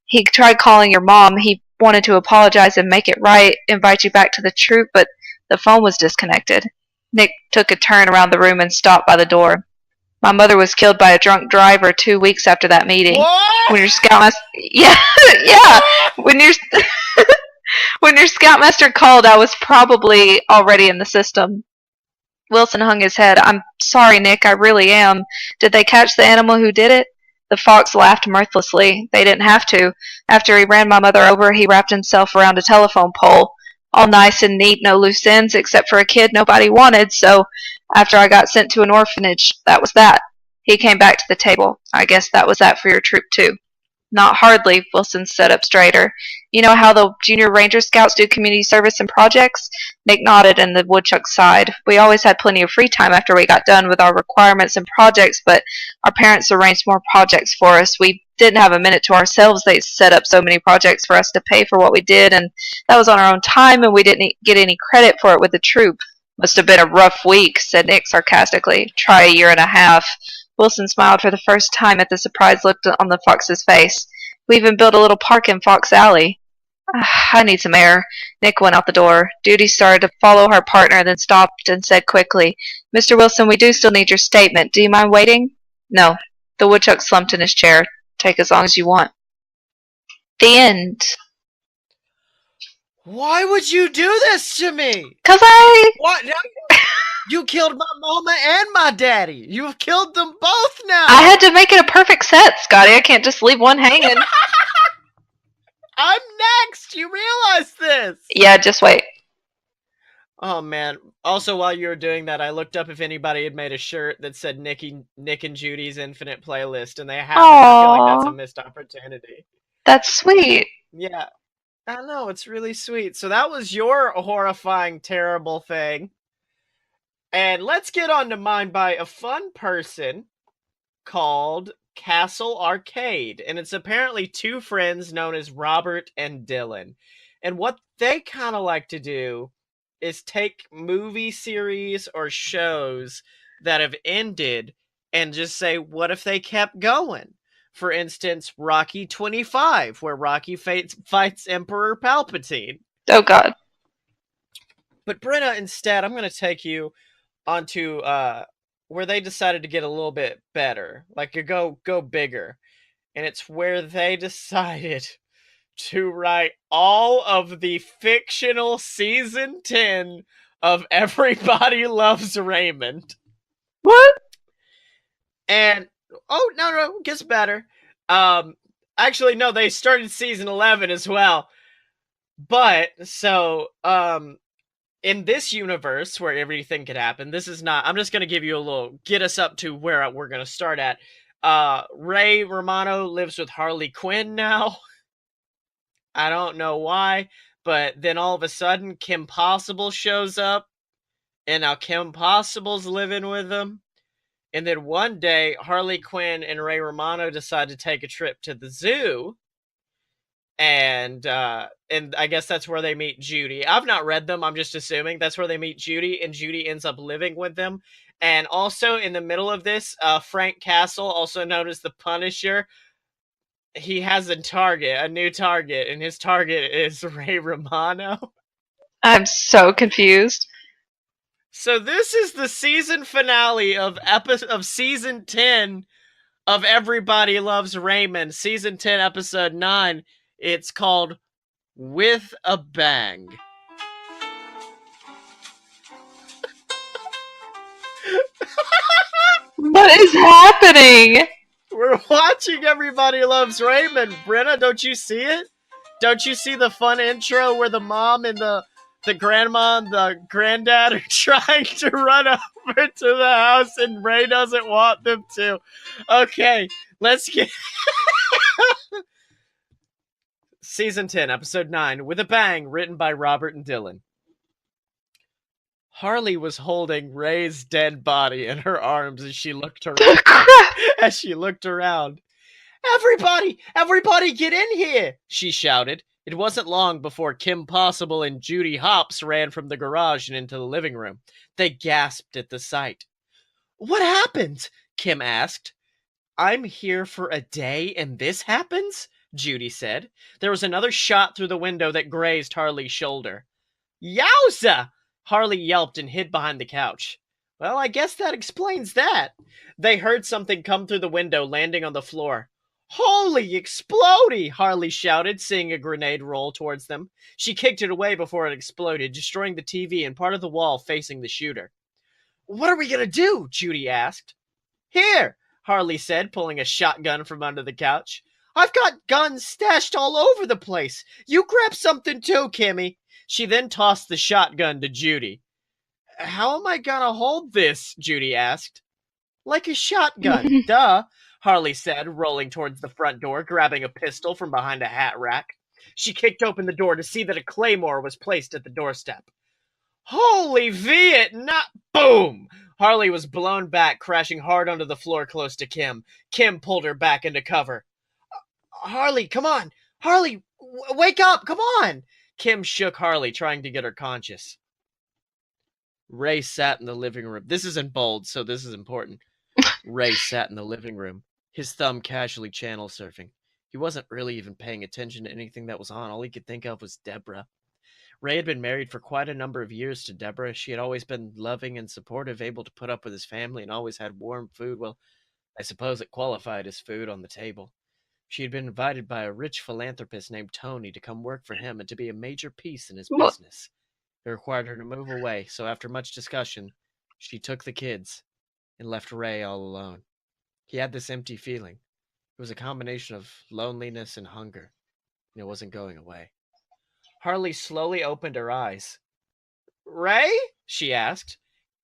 He tried calling your mom. He wanted to apologize and make it right, invite you back to the troop, but the phone was disconnected. Nick took a turn around the room and stopped by the door. My mother was killed by a drunk driver 2 weeks after that meeting. What? When your scoutmaster... Yeah, yeah. When your scoutmaster called, I was probably already in the system. Wilson hung his head. I'm sorry, Nick, I really am. Did they catch the animal who did it? The fox laughed mirthlessly. They didn't have to. After he ran my mother over, he wrapped himself around a telephone pole. All nice and neat, no loose ends, except for a kid nobody wanted, so after I got sent to an orphanage, that was that. He came back to the table. I guess that was that for your troop, too. Not hardly, Wilson sat up straighter. You know how the Junior Ranger Scouts do community service and projects? Nick nodded, and the woodchuck sighed. We always had plenty of free time after we got done with our requirements and projects, but our parents arranged more projects for us. We didn't have a minute to ourselves. They set up so many projects for us to pay for what we did, and that was on our own time, and we didn't get any credit for it with the troop. Must have been a rough week, said Nick sarcastically. Try a year and a half. Wilson smiled for the first time at the surprised look on the fox's face. We even built a little park in Fox Alley. I need some air. Nick went out the door. Judy started to follow her partner, then stopped and said quickly, Mr. Wilson, we do still need your statement. Do you mind waiting? No. The woodchuck slumped in his chair. Take as long as you want. The end. Why would you do this to me? 'Cause What? You killed my mama and my daddy. You've killed them both now. I had to make it a perfect set, Scottye. I can't just leave one hanging. I'm next. You realize this? Yeah, just wait. Oh, man. Also, while you were doing that, I looked up if anybody had made a shirt that said Nick and Judy's Infinite Playlist, and they haven't. I feel like that's a missed opportunity. That's sweet. Yeah. I know. It's really sweet. So that was your horrifying, terrible thing. And let's get on to mine by a fun person called Castle Arcade, and it's apparently two friends known as Robert and Dylan. And what they kind of like to do is take movie series or shows that have ended and just say, what if they kept going? For instance, Rocky 25, where Rocky fights Emperor Palpatine. Oh God. But Brenna, instead, I'm going to take you onto where they decided to get a little bit better, like go bigger, and it's where they decided to write all of the fictional season 10 of Everybody Loves Raymond. What? And oh no, it gets better. Actually no, they started season 11 as well. But so in this universe where everything could happen, this is not, I'm just going to give you a little, get us up to where we're going to start at. Ray Romano lives with Harley Quinn now. I don't know why, but then all of a sudden Kim Possible shows up, and now Kim Possible's living with him. And then one day, Harley Quinn and Ray Romano decide to take a trip to the zoo. And I guess that's where they meet Judy. I've not read them. I'm just assuming that's where they meet Judy, and Judy ends up living with them. And also in the middle of this, Frank Castle, also known as the Punisher, he has a new target, and his target is Ray Romano. I'm so confused. So this is the season finale of season 10 of Everybody Loves Raymond, season 10, episode 9. It's called With a Bang. What is happening? We're watching Everybody Loves Raymond. Brenna, don't you see it? Don't you see the fun intro where the mom and the grandma and the granddad are trying to run over to the house and Ray doesn't want them to? Okay, let's get... Season 10, episode 9, With a Bang, written by Robert and Dylan. Harley was holding Ray's dead body in her arms as she looked around. Everybody get in here, she shouted. It wasn't long before Kim Possible and Judy Hopps ran from the garage and into the living room. They gasped at the sight. What happened? Kim asked. I'm here for a day and this happens? Judy said. There was another shot through the window that grazed Harley's shoulder. Yowza! Harley yelped and hid behind the couch. Well, I guess that explains that. They heard something come through the window, landing on the floor. Holy explodey! Harley shouted, seeing a grenade roll towards them. She kicked it away before it exploded, destroying the TV and part of the wall facing the shooter. What are we gonna do? Judy asked. Here, Harley said, pulling a shotgun from under the couch. I've got guns stashed all over the place. You grab something too, Kimmy. She then tossed the shotgun to Judy. How am I gonna hold this? Judy asked. Like a shotgun, duh, Harley said, rolling towards the front door, grabbing a pistol from behind a hat rack. She kicked open the door to see that a claymore was placed at the doorstep. Holy Vietnam! Boom! Harley was blown back, crashing hard onto the floor close to Kim. Kim pulled her back into cover. Harley, come on! Harley, wake up! Come on! Kim shook Harley, trying to get her conscious. Ray sat in the living room. This is in bold, so this is important. Ray sat in the living room, his thumb casually channel surfing. He wasn't really even paying attention to anything that was on. All he could think of was Deborah. Ray had been married for quite a number of years to Deborah. She had always been loving and supportive, able to put up with his family, and always had warm food. Well, I suppose it qualified as food on the table. She had been invited by a rich philanthropist named Tony to come work for him and to be a major piece in his business. It required her to move away, so after much discussion, she took the kids and left Ray all alone. He had this empty feeling. It was a combination of loneliness and hunger, and it wasn't going away. Harley slowly opened her eyes. Ray? She asked.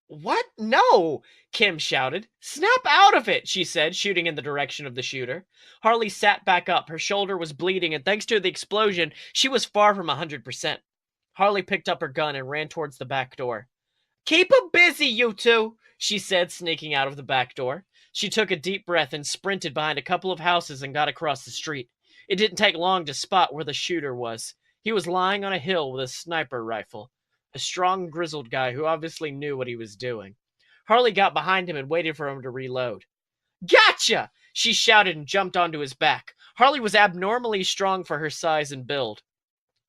What? No! Kim shouted. Snap out of it, she said, shooting in the direction of the shooter. Harley sat back up. Her shoulder was bleeding, and thanks to the explosion, she was far from 100%. Harley picked up her gun and ran towards the back door. Keep 'em busy, you two, she said, sneaking out of the back door. She took a deep breath and sprinted behind a couple of houses and got across the street. It didn't take long to spot where the shooter was. He was lying on a hill with a sniper rifle. A strong, grizzled guy who obviously knew what he was doing. Harley got behind him and waited for him to reload. Gotcha! She shouted and jumped onto his back. Harley was abnormally strong for her size and build.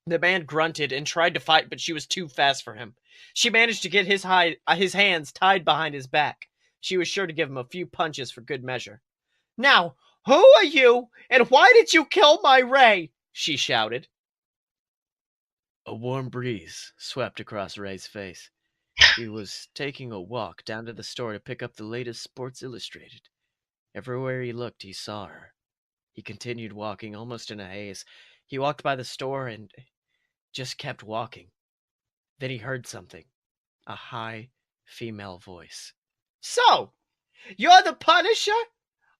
The man grunted and tried to fight, but she was too fast for him. She managed to get his hands tied behind his back. She was sure to give him a few punches for good measure. Now, who are you, and why did you kill my Ray? She shouted. A warm breeze swept across Ray's face. He was taking a walk down to the store to pick up the latest Sports Illustrated. Everywhere he looked, he saw her. He continued walking, almost in a haze. He walked by the store and just kept walking. Then he heard something. A high, female voice. So, you're the Punisher?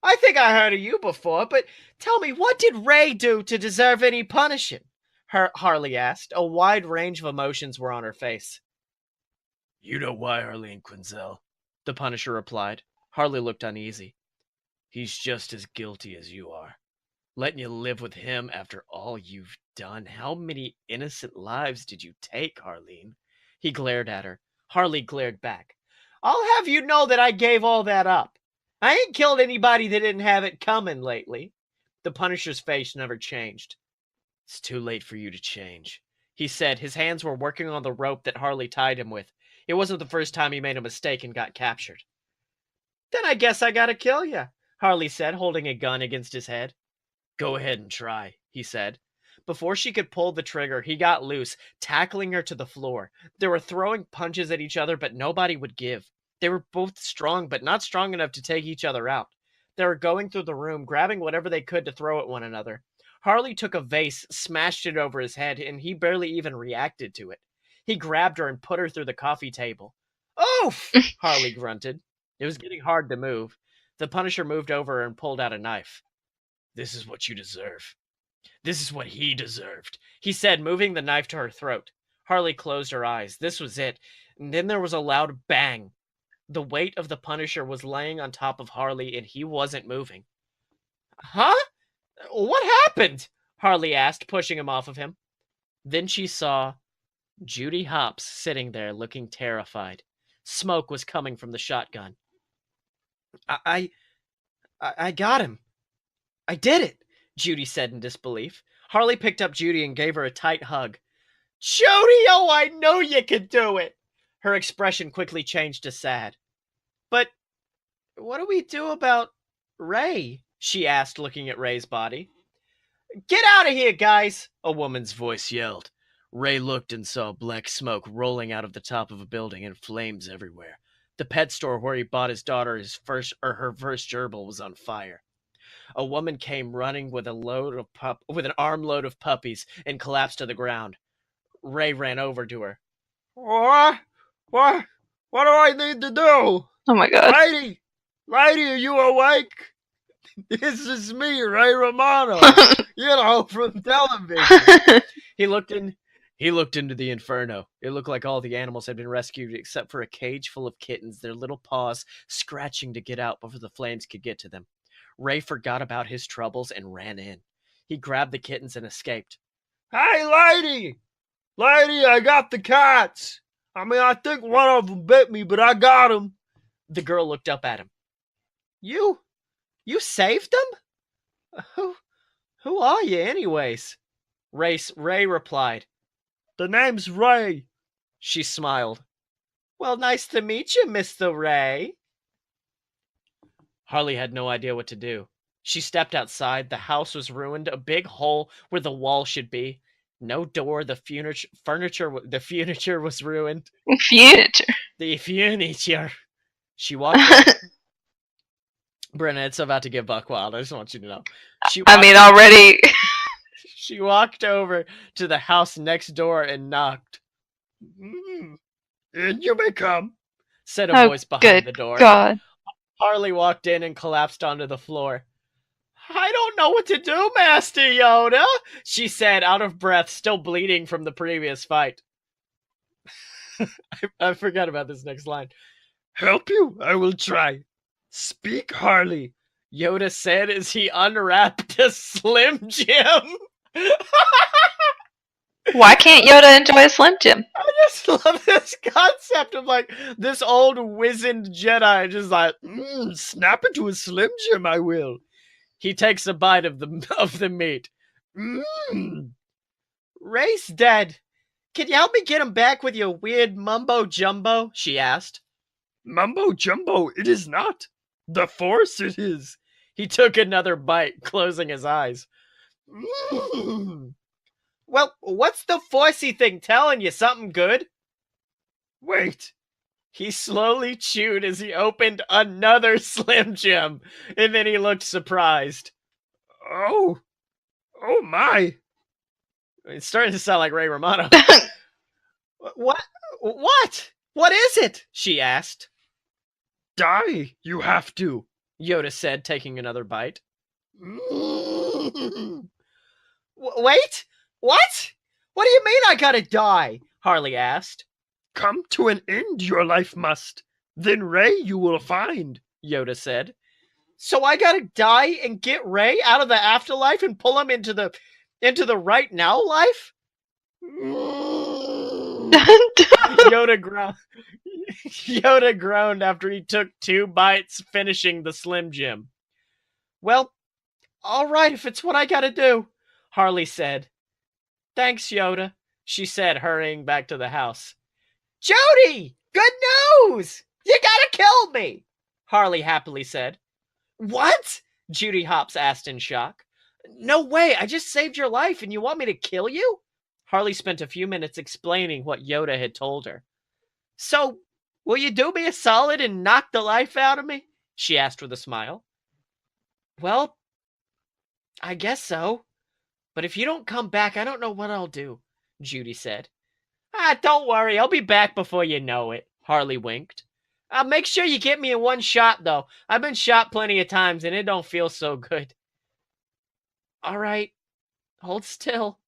I think I heard of you before, but tell me, what did Ray do to deserve any punishing? Harley asked. A wide range of emotions were on her face. You know why, Harleen Quinzel, the Punisher replied. Harley looked uneasy. He's just as guilty as you are. Letting you live with him after all you've done. How many innocent lives did you take, Harleen? He glared at her. Harley glared back. I'll have you know that I gave all that up. I ain't killed anybody that didn't have it coming lately. The Punisher's face never changed. It's too late for you to change, he said. His hands were working on the rope that Harley tied him with. It wasn't the first time he made a mistake and got captured. Then I guess I gotta kill you, Harley said, holding a gun against his head. Go ahead and try, he said. Before she could pull the trigger, he got loose, tackling her to the floor. They were throwing punches at each other, but nobody would give. They were both strong, but not strong enough to take each other out. They were going through the room, grabbing whatever they could to throw at one another. Harley took a vase, smashed it over his head, and he barely even reacted to it. He grabbed her and put her through the coffee table. Oof! Harley grunted. It was getting hard to move. The Punisher moved over her and pulled out a knife. This is what you deserve. This is what he deserved, he said, moving the knife to her throat. Harley closed her eyes. This was it. And then there was a loud bang. The weight of the Punisher was laying on top of Harley, and he wasn't moving. Huh? What happened? Harley asked, pushing him off of him. Then she saw Judy Hopps sitting there looking terrified. Smoke was coming from the shotgun. I got him. I did it, Judy said in disbelief. Harley picked up Judy and gave her a tight hug. Judy, oh, I know you could do it. Her expression quickly changed to sad. But what do we do about Ray? She asked, looking at Ray's body. Get out of here, guys, a woman's voice yelled. Ray looked and saw black smoke rolling out of the top of a building and flames everywhere. The pet store where he bought his daughter her first gerbil was on fire. A woman came running with an armload of puppies and collapsed to the ground. Ray ran over to her. What do I need to do? Oh my god. Lady, are you awake? This is me, Ray Romano. From television. He looked into the inferno. It looked like all the animals had been rescued except for a cage full of kittens, their little paws scratching to get out before the flames could get to them. Ray forgot about his troubles and ran in. He grabbed the kittens and escaped. Hey, lady! Lady, I got the cats! I think one of them bit me, but I got them. The girl looked up at him. You saved them? Who are you, anyways? Ray replied. The name's Ray. She smiled. Well, nice to meet you, Mr. Ray. Harley had no idea what to do. She stepped outside. The house was ruined, a big hole where the wall should be. No door. The furniture was ruined. Furniture. The furniture. She walked in. Brenna, it's about to get buck wild. I just want you to know. Already. She walked over to the house next door and knocked. In you may come, said a voice behind the door. God. Harley walked in and collapsed onto the floor. I don't know what to do, Master Yoda, she said, out of breath, still bleeding from the previous fight. I forgot about this next line. Help you? I will try. Speak, Harley. Yoda said as he unwrapped a Slim Jim. Why can't Yoda enjoy a Slim Jim? I just love this concept of like this old wizened Jedi just like Snap into a Slim Jim, I will. he takes a bite of the meat. Ray's dead. Can you help me get him back with your weird mumbo jumbo? She asked. Mumbo jumbo, it is not. The Force it is. He took another bite, closing his eyes. Well, what's the Forcey thing telling you? Something good? Wait. He slowly chewed as he opened another Slim Jim, and then he looked surprised. Oh my. It's starting to sound like Ray Romano. What? What is it? She asked. Die, you have to. Yoda said, taking another bite. Wait? What? What do you mean I gotta die? Harley asked. Come to an end, your life must. Then Ray you will find, Yoda said. So I gotta die and get Ray out of the afterlife and pull him into the right now life? Yoda groaned after he took 2 bites, finishing the Slim Jim. Well, all right, if it's what I gotta do, Harley said. Thanks, Yoda, she said, hurrying back to the house. Judy! Good news! You gotta kill me! Harley happily said. What? Judy Hopps asked in shock. No way, I just saved your life and you want me to kill you? Harley spent a few minutes explaining what Yoda had told her. So, will you do me a solid and knock the life out of me? She asked with a smile. Well, I guess so. But if you don't come back, I don't know what I'll do, Judy said. Don't worry, I'll be back before you know it, Harley winked. Make sure you get me in one shot, though. I've been shot plenty of times, and it don't feel so good. All right, hold still,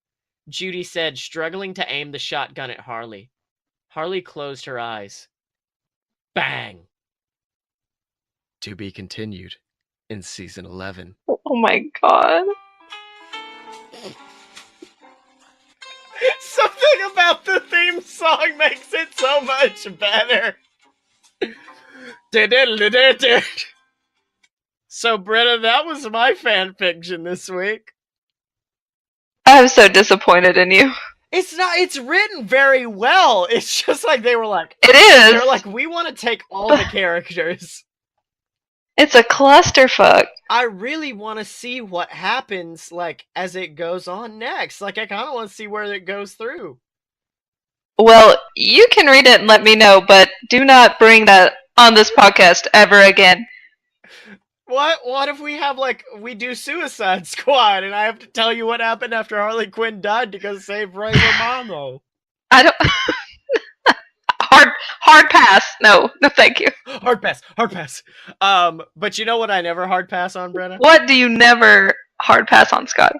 Judy said, struggling to aim the shotgun at Harley. Harley closed her eyes. Bang! To be continued in season 11. Oh my god. Something about the theme song makes it so much better. So, Brenna, that was my fan fiction this week. I'm so disappointed in you. It's written very well. It's just like they were like, It is. They're like, we want to take all the characters. It's a clusterfuck. I really want to see what happens, like, as it goes on next. Like, I kind of want to see where it goes through. Well, you can read it and let me know, but do not bring that on this podcast ever again. What if we have, like, we do Suicide Squad, and I have to tell you what happened after Harley Quinn died to go save Ray Romano? I don't... Hard pass. No, thank you. Hard pass. But you know what I never hard pass on, Brenna? What do you never hard pass on, Scott?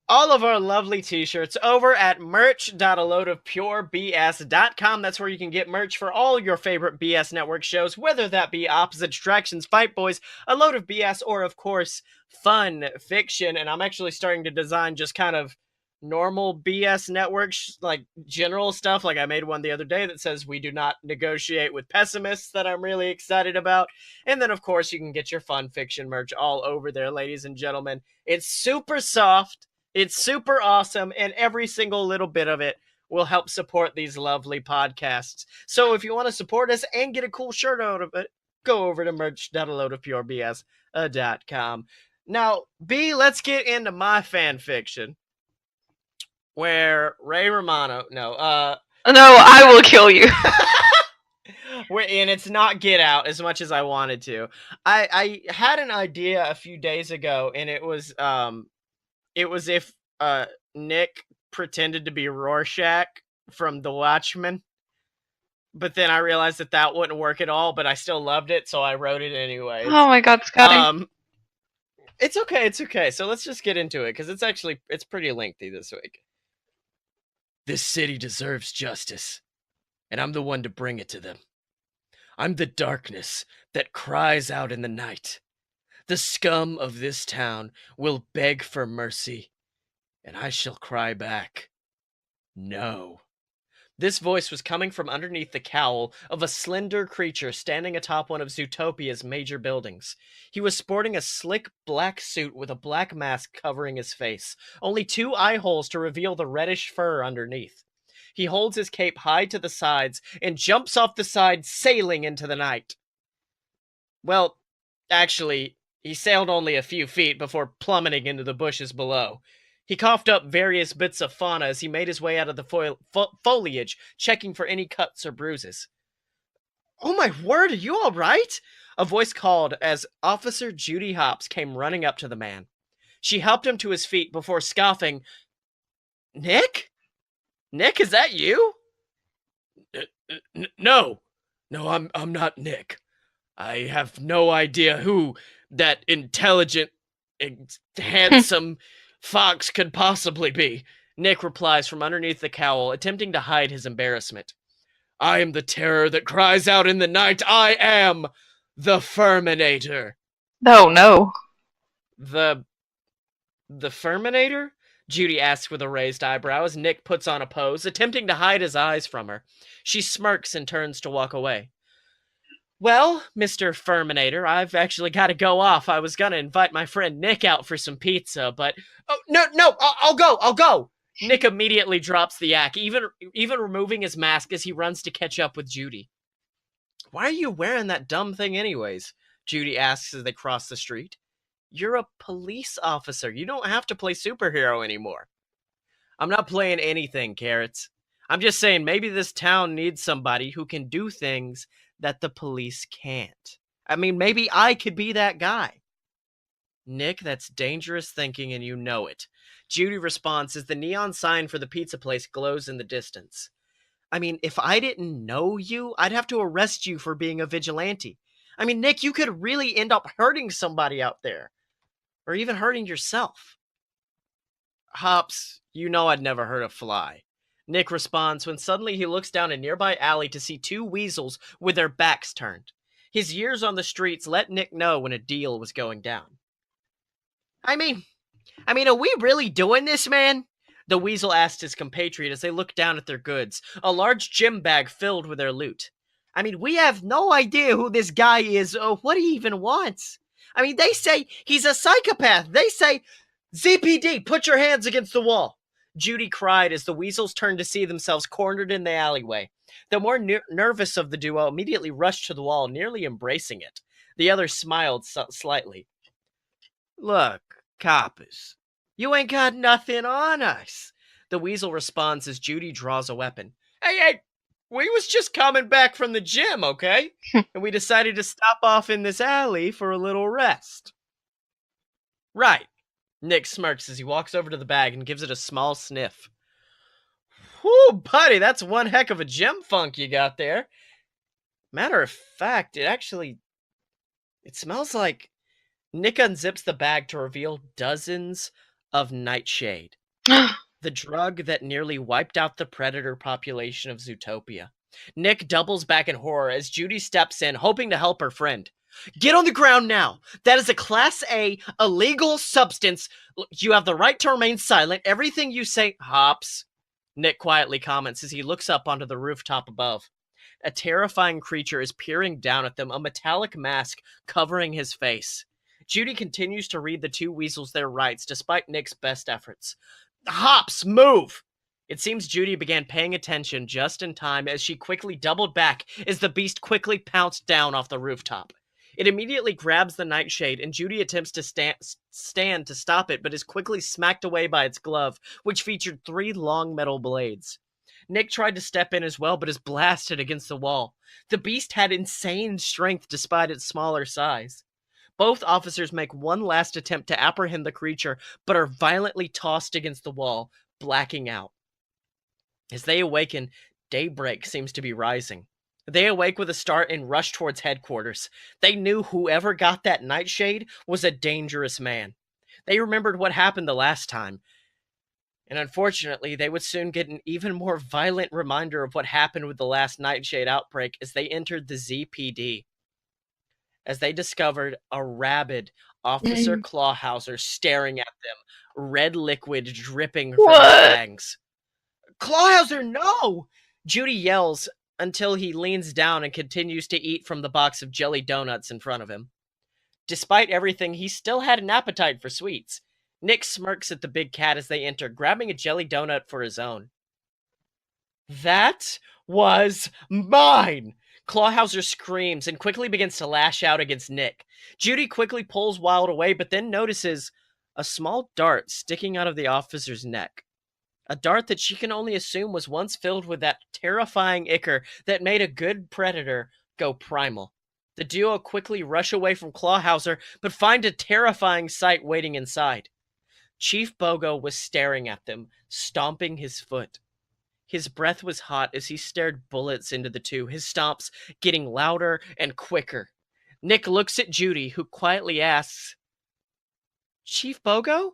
All of our lovely t-shirts over at merch.aloadofpurebs.com. That's where you can get merch for all your favorite BS Network shows, whether that be Opposite Attractions, Fight Boys, A Load of BS, or, of course, Fun Fiction. And I'm actually starting to design just kind of normal BS Networks, like general stuff. Like I made one the other day that says we do not negotiate with pessimists, that I'm really excited about. And then, of course, you can get your Fun Fiction merch all over there, ladies and gentlemen. It's super soft. It's super awesome, and every single little bit of it will help support these lovely podcasts. So if you want to support us and get a cool shirt out of it, go over to merch.aloadofpurebs.com. Now, B, let's get into my fan fiction, where Ray Romano, no, I will kill you. And it's not Get Out as much as I wanted to. I had an idea a few days ago, and it was if Nick pretended to be Rorschach from The Watchmen, but then I realized that wouldn't work at all, but I still loved it, so I wrote it anyways. Oh my god, Scottye. It's okay. So let's just get into it, because it's pretty lengthy this week. This city deserves justice, and I'm the one to bring it to them. I'm the darkness that cries out in the night. The scum of this town will beg for mercy, and I shall cry back, no. This voice was coming from underneath the cowl of a slender creature standing atop one of Zootopia's major buildings. He was sporting a slick black suit with a black mask covering his face, only 2 eye holes to reveal the reddish fur underneath. He holds his cape high to the sides and jumps off the side, sailing into the night. Well, actually, he sailed only a few feet before plummeting into the bushes below. He coughed up various bits of fauna as he made his way out of the foliage, checking for any cuts or bruises. Oh my word, are you all right? A voice called as Officer Judy Hopps came running up to the man. She helped him to his feet before scoffing, Nick? Nick, is that you? No, I'm not Nick. I have no idea who that intelligent, handsome fox could possibly be, Nick replies from underneath the cowl, attempting to hide his embarrassment. I am the terror that cries out in the night. I am the Furminator. Oh no. The Furminator? Judy asks with a raised eyebrow as Nick puts on a pose, attempting to hide his eyes from her. She smirks and turns to walk away. Well, Mr. Furminator, I've actually got to go off. I was going to invite my friend Nick out for some pizza, but... Oh, no, I'll go. Nick immediately drops the yak, even removing his mask as he runs to catch up with Judy. Why are you wearing that dumb thing anyways? Judy asks as they cross the street. You're a police officer. You don't have to play superhero anymore. I'm not playing anything, Carrots. I'm just saying maybe this town needs somebody who can do things that the police can't. I mean, maybe I could be that guy. Nick, that's dangerous thinking and you know it. Judy responds as the neon sign for the pizza place glows in the distance. I mean, if I didn't know you, I'd have to arrest you for being a vigilante. I mean, Nick, you could really end up hurting somebody out there. Or even hurting yourself. Hops, you know I'd never hurt a fly. Nick responds when suddenly he looks down a nearby alley to see 2 weasels with their backs turned. His years on the streets let Nick know when a deal was going down. I mean, are we really doing this, man? The weasel asked his compatriot as they looked down at their goods, a large gym bag filled with their loot. I mean, we have no idea who this guy is or what he even wants. I mean, they say he's a psychopath. They say, ZPD, put your hands against the wall. Judy cried as the weasels turned to see themselves cornered in the alleyway. The more nervous of the duo immediately rushed to the wall, nearly embracing it. The other smiled slightly. Look, coppers, you ain't got nothing on us. The weasel responds as Judy draws a weapon. Hey, we was just coming back from the gym, okay? And we decided to stop off in this alley for a little rest. Right. Nick smirks as he walks over to the bag and gives it a small sniff. Whew, buddy, that's one heck of a gem funk you got there. Matter of fact, it smells like... Nick unzips the bag to reveal dozens of nightshade. The drug that nearly wiped out the predator population of Zootopia. Nick doubles back in horror as Judy steps in, hoping to help her friend. Get on the ground now. That is a Class A illegal substance. You have the right to remain silent. Everything you say... Hops, Nick quietly comments as he looks up onto the rooftop above. A terrifying creature is peering down at them, a metallic mask covering his face. Judy continues to read the 2 weasels their rights, despite Nick's best efforts. Hops, move! It seems Judy began paying attention just in time as she quickly doubled back as the beast quickly pounced down off the rooftop. It immediately grabs the nightshade, and Judy attempts to stand to stop it, but is quickly smacked away by its glove, which featured 3 long metal blades. Nick tried to step in as well, but is blasted against the wall. The beast had insane strength despite its smaller size. Both officers make one last attempt to apprehend the creature, but are violently tossed against the wall, blacking out. As they awaken, daybreak seems to be rising. They awake with a start and rush towards headquarters. They knew whoever got that nightshade was a dangerous man. They remembered what happened the last time. And unfortunately, they would soon get an even more violent reminder of what happened with the last Nightshade outbreak as they entered the ZPD. As they discovered a rabid Officer Clawhauser staring at them, red liquid dripping from his What? fangs. Clawhauser, no! Judy yells until he leans down and continues to eat from the box of jelly donuts in front of him. Despite everything, he still had an appetite for sweets. Nick smirks at the big cat as they enter, grabbing a jelly donut for his own. That was mine! Clawhauser screams and quickly begins to lash out against Nick. Judy quickly pulls Wild away, but then notices a small dart sticking out of the officer's neck. A dart that she can only assume was once filled with that terrifying ichor that made a good predator go primal. The duo quickly rush away from Clawhauser, but find a terrifying sight waiting inside. Chief Bogo was staring at them, stomping his foot. His breath was hot as he stared bullets into the two, his stomps getting louder and quicker. Nick looks at Judy, who quietly asks, "Chief Bogo?"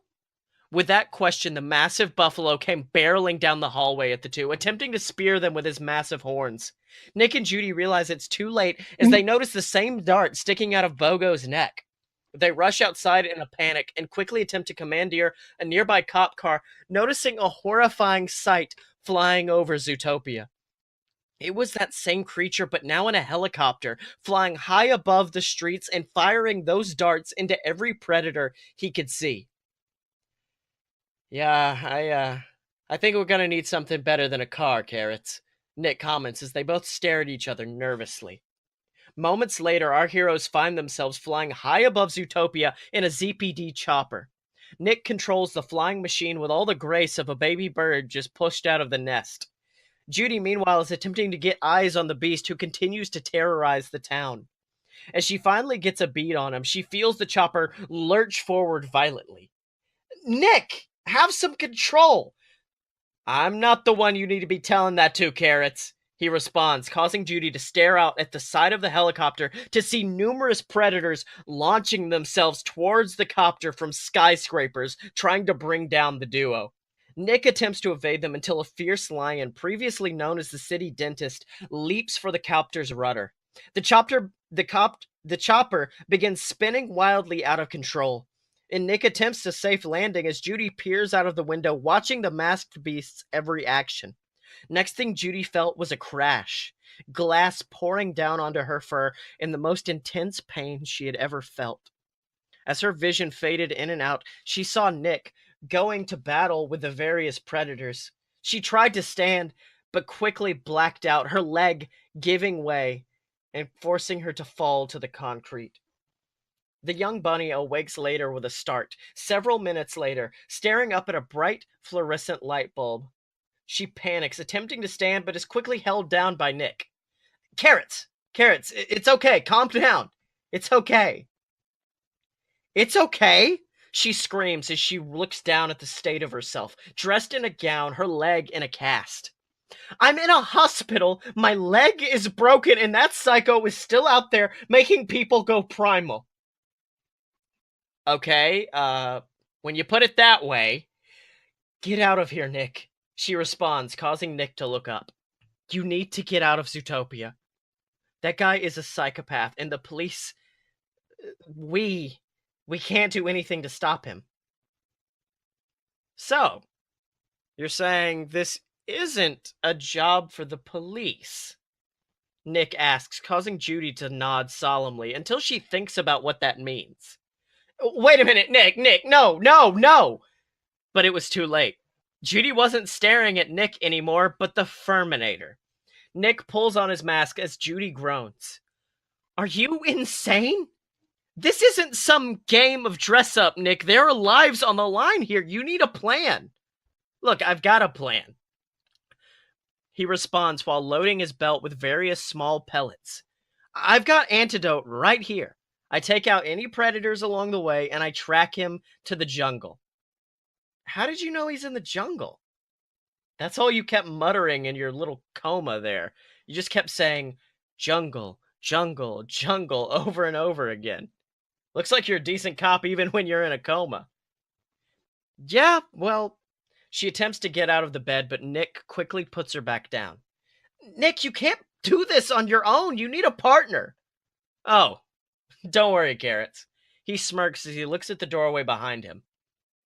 With that question, the massive buffalo came barreling down the hallway at the two, attempting to spear them with his massive horns. Nick and Judy realize it's too late as they notice the same dart sticking out of Bogo's neck. They rush outside in a panic and quickly attempt to commandeer a nearby cop car, noticing a horrifying sight flying over Zootopia. It was that same creature, but now in a helicopter, flying high above the streets and firing those darts into every predator he could see. Yeah, I think we're gonna need something better than a car, Carrots, Nick comments as they both stare at each other nervously. Moments later, our heroes find themselves flying high above Zootopia in a ZPD chopper. Nick controls the flying machine with all the grace of a baby bird just pushed out of the nest. Judy, meanwhile, is attempting to get eyes on the beast who continues to terrorize the town. As she finally gets a bead on him, she feels the chopper lurch forward violently. Nick, have some control! I'm not the one you need to be telling that to, Carrots, he responds, causing Judy to stare out at the side of the helicopter to see numerous predators launching themselves towards the copter from skyscrapers, trying to bring down the duo. Nick attempts to evade them until a fierce lion, previously known as the city dentist, leaps for the copter's rudder. The chopper begins spinning wildly out of control. And Nick attempts a safe landing as Judy peers out of the window, watching the masked beast's every action. Next thing Judy felt was a crash, glass pouring down onto her fur in the most intense pain she had ever felt. As her vision faded in and out, she saw Nick going to battle with the various predators. She tried to stand, but quickly blacked out, her leg giving way and forcing her to fall to the concrete. The young bunny awakes later with a start, several minutes later, staring up at a bright, fluorescent light bulb. She panics, attempting to stand, but is quickly held down by Nick. Carrots, it's okay, calm down. It's okay. It's okay? She screams as she looks down at the state of herself, dressed in a gown, her leg in a cast. I'm in a hospital, my leg is broken, and that psycho is still out there making people go primal. Okay, when you put it that way, get out of here, Nick, she responds, causing Nick to look up. You need to get out of Zootopia. That guy is a psychopath, and the police, we can't do anything to stop him. So, you're saying this isn't a job for the police? Nick asks, causing Judy to nod solemnly until she thinks about what that means. Wait a minute, Nick, no! But it was too late. Judy wasn't staring at Nick anymore, but the Furminator. Nick pulls on his mask as Judy groans. Are you insane? This isn't some game of dress up, Nick. There are lives on the line here. You need a plan. Look, I've got a plan. He responds while loading his belt with various small pellets. I've got antidote right here. I take out any predators along the way, and I track him to the jungle. How did you know he's in the jungle? That's all you kept muttering in your little coma there. You just kept saying, jungle, jungle, jungle, over and over again. Looks like you're a decent cop even when you're in a coma. Yeah, well, She attempts to get out of the bed, but Nick quickly puts her back down. Nick, you can't do this on your own. You need a partner. Oh, don't worry, Carrots. He smirks as he looks at the doorway behind him.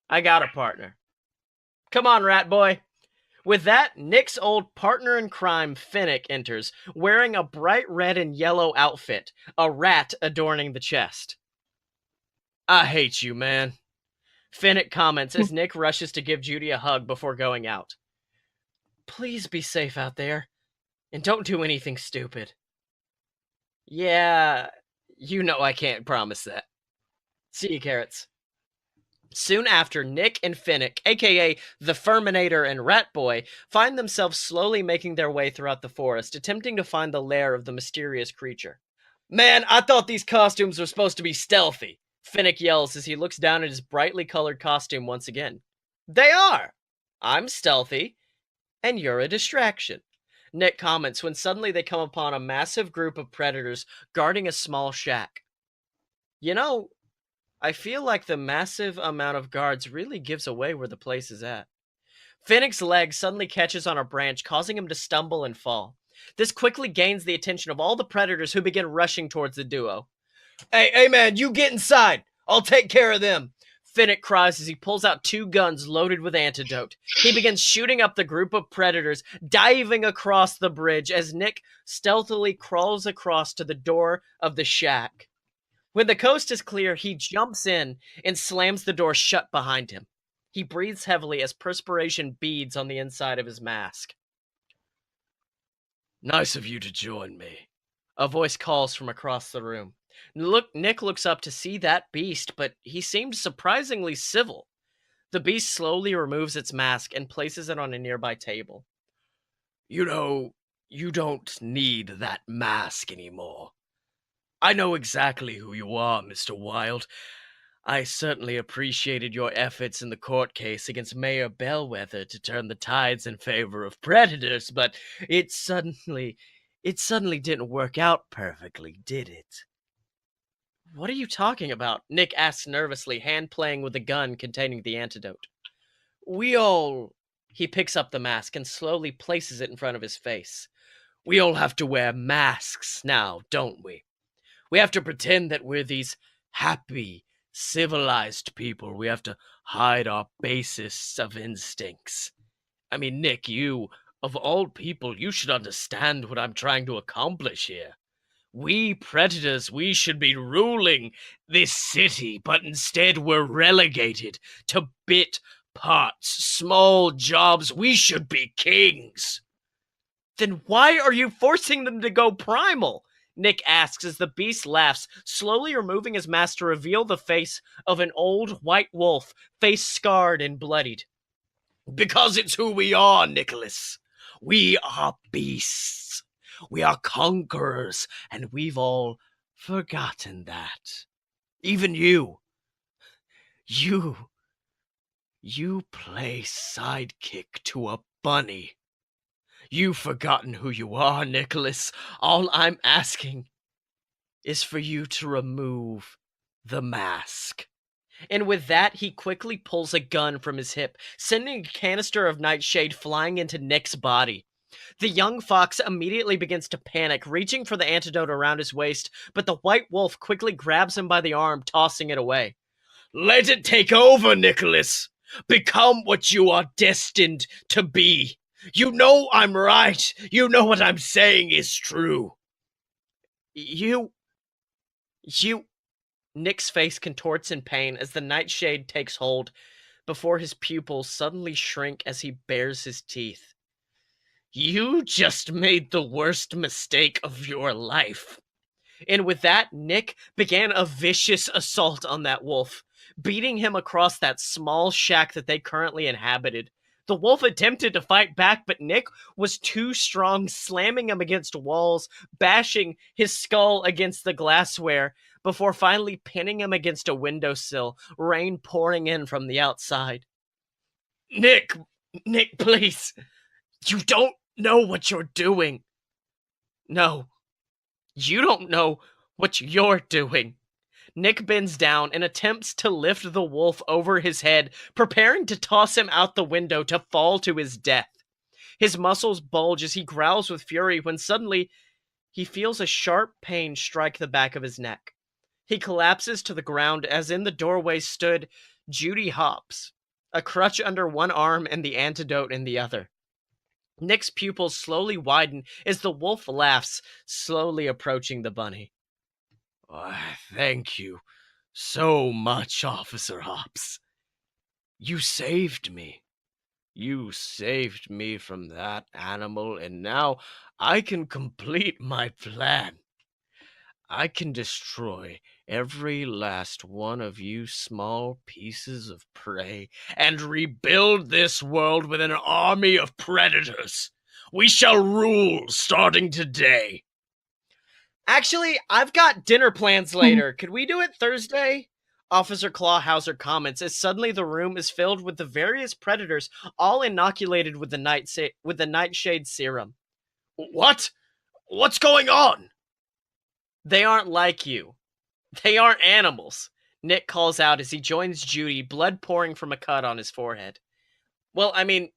I got a partner. Come on, rat boy. With that, Nick's old partner in crime, Finnick, enters, wearing a bright red and yellow outfit, a rat adorning the chest. I hate you, man. Finnick comments as Nick rushes to give Judy a hug before going out. Please be safe out there, and don't do anything stupid. Yeah, you know I can't promise that. See you, Carrots. Soon after, Nick and Finnick, aka the Furminator and Rat Boy, find themselves slowly making their way throughout the forest, attempting to find the lair of the mysterious creature. Man, I thought these costumes were supposed to be stealthy, Finnick yells as he looks down at his brightly colored costume once again. They are! I'm stealthy, and you're a distraction. Nick comments when suddenly they come upon a massive group of predators guarding a small shack. You know, I feel like the massive amount of guards really gives away where the place is at. Finnick's leg suddenly catches on a branch, causing him to stumble and fall. This quickly gains the attention of all the predators who begin rushing towards the duo. Hey man, you get inside! I'll take care of them! Finnick cries as he pulls out 2 guns loaded with antidote. He begins shooting up the group of predators, diving across the bridge as Nick stealthily crawls across to the door of the shack. When the coast is clear, he jumps in and slams the door shut behind him. He breathes heavily as perspiration beads on the inside of his mask. Nice of you to join me, a voice calls from across the room. Nick looks up to see that beast, but he seemed surprisingly civil. The beast slowly removes its mask and places it on a nearby table. You know, you don't need that mask anymore. I know exactly who you are, Mr. Wilde. I certainly appreciated your efforts in the court case against Mayor Bellwether to turn the tides in favor of predators, but it suddenly didn't work out perfectly, did it? What are you talking about? Nick asks nervously, hand playing with the gun containing the antidote. He picks up the mask and slowly places it in front of his face. We all have to wear masks now, don't we? We have to pretend that we're these happy, civilized people. We have to hide our basest of instincts. I mean, Nick, you, of all people, you should understand what I'm trying to accomplish here. We predators, we should be ruling this city, but instead we're relegated to bit parts, small jobs. We should be kings. Then why are you forcing them to go primal? Nick asks as the beast laughs, slowly removing his mask to reveal the face of an old white wolf, face scarred and bloodied. Because it's who we are, Nicholas. We are beasts. We are conquerors, and we've all forgotten that. Even you. You play sidekick to a bunny. You've forgotten who you are, Nicholas. All I'm asking is for you to remove the mask. And with that, he quickly pulls a gun from his hip, sending a canister of nightshade flying into Nick's body. The young fox immediately begins to panic, reaching for the antidote around his waist, but the white wolf quickly grabs him by the arm, tossing it away. Let it take over, Nicholas. Become what you are destined to be. You know I'm right. You know what I'm saying is true. You... Nick's face contorts in pain as the nightshade takes hold, before his pupils suddenly shrink as he bares his teeth. You just made the worst mistake of your life. And with that, Nick began a vicious assault on that wolf, beating him across that small shack that they currently inhabited. The wolf attempted to fight back, but Nick was too strong, slamming him against walls, bashing his skull against the glassware, before finally pinning him against a windowsill, rain pouring in from the outside. Nick, please. You don't know what you're doing. No, you don't know what you're doing. Nick bends down and attempts to lift the wolf over his head, preparing to toss him out the window to fall to his death. His muscles bulge as he growls with fury when suddenly he feels a sharp pain strike the back of his neck. He collapses to the ground as in the doorway stood Judy Hopps, a crutch under one arm and the antidote in the other. Nick's pupils slowly widen as the wolf laughs, slowly approaching the bunny. Thank you so much, Officer Hopps. You saved me. You saved me from that animal, and now I can complete my plan. I can destroy every last one of you small pieces of prey and rebuild this world with an army of predators. We shall rule starting today. Actually, I've got dinner plans later. Could we do it Thursday? Officer Clawhauser comments as suddenly the room is filled with the various predators, all inoculated with the nightshade serum. What? What's going on? They aren't like you. They aren't animals, Nick calls out as he joins Judy, blood pouring from a cut on his forehead. Well, I mean,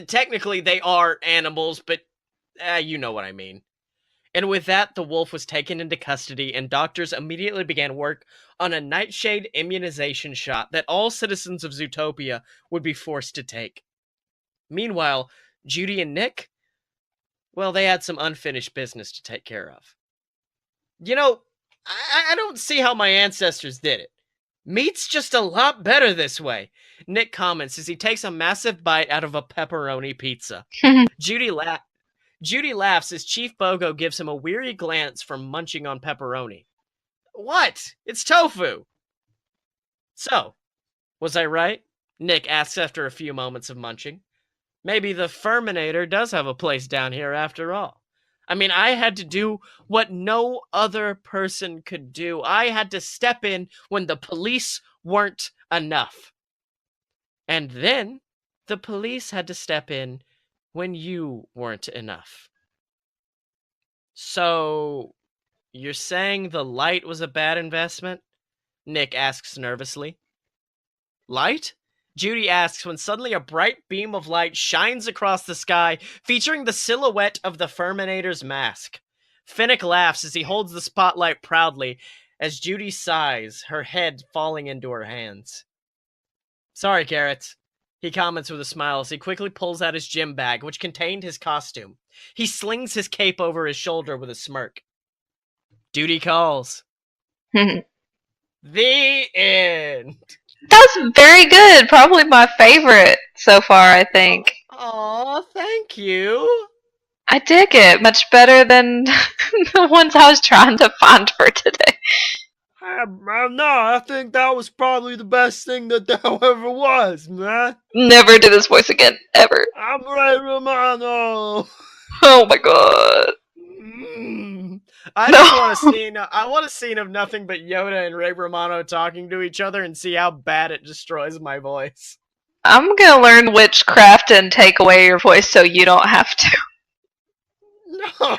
technically they are animals, but you know what I mean. And with that, the wolf was taken into custody, and doctors immediately began work on a nightshade immunization shot that all citizens of Zootopia would be forced to take. Meanwhile, Judy and Nick, well, they had some unfinished business to take care of. You know, I don't see how my ancestors did it. Meat's just a lot better this way, Nick comments as he takes a massive bite out of a pepperoni pizza. Judy laughs as Chief Bogo gives him a weary glance from munching on pepperoni. What? It's tofu! So, was I right? Nick asks after a few moments of munching. Maybe the Furminator does have a place down here after all. I mean, I had to do what no other person could do. I had to step in when the police weren't enough. And then the police had to step in when you weren't enough. So, you're saying the light was a bad investment? Nick asks nervously. Light? Judy asks when suddenly a bright beam of light shines across the sky, featuring the silhouette of the Furminator's mask. Finnick laughs as he holds the spotlight proudly, as Judy sighs, her head falling into her hands. Sorry, Carrots, he comments with a smile as he quickly pulls out his gym bag, which contained his costume. He slings his cape over his shoulder with a smirk. Duty calls. The end. That's very good. Probably my favorite so far, I think. Aw, thank you. I dig it. Much better than the ones I was trying to find for today. No, I think that was probably the best thing that there ever was, man. Never do this voice again, ever. I'm Ray Romano. Oh my god. I just want a scene. I want a scene of nothing but Yoda and Ray Romano talking to each other and see how bad it destroys my voice. I'm gonna learn witchcraft and take away your voice so you don't have to.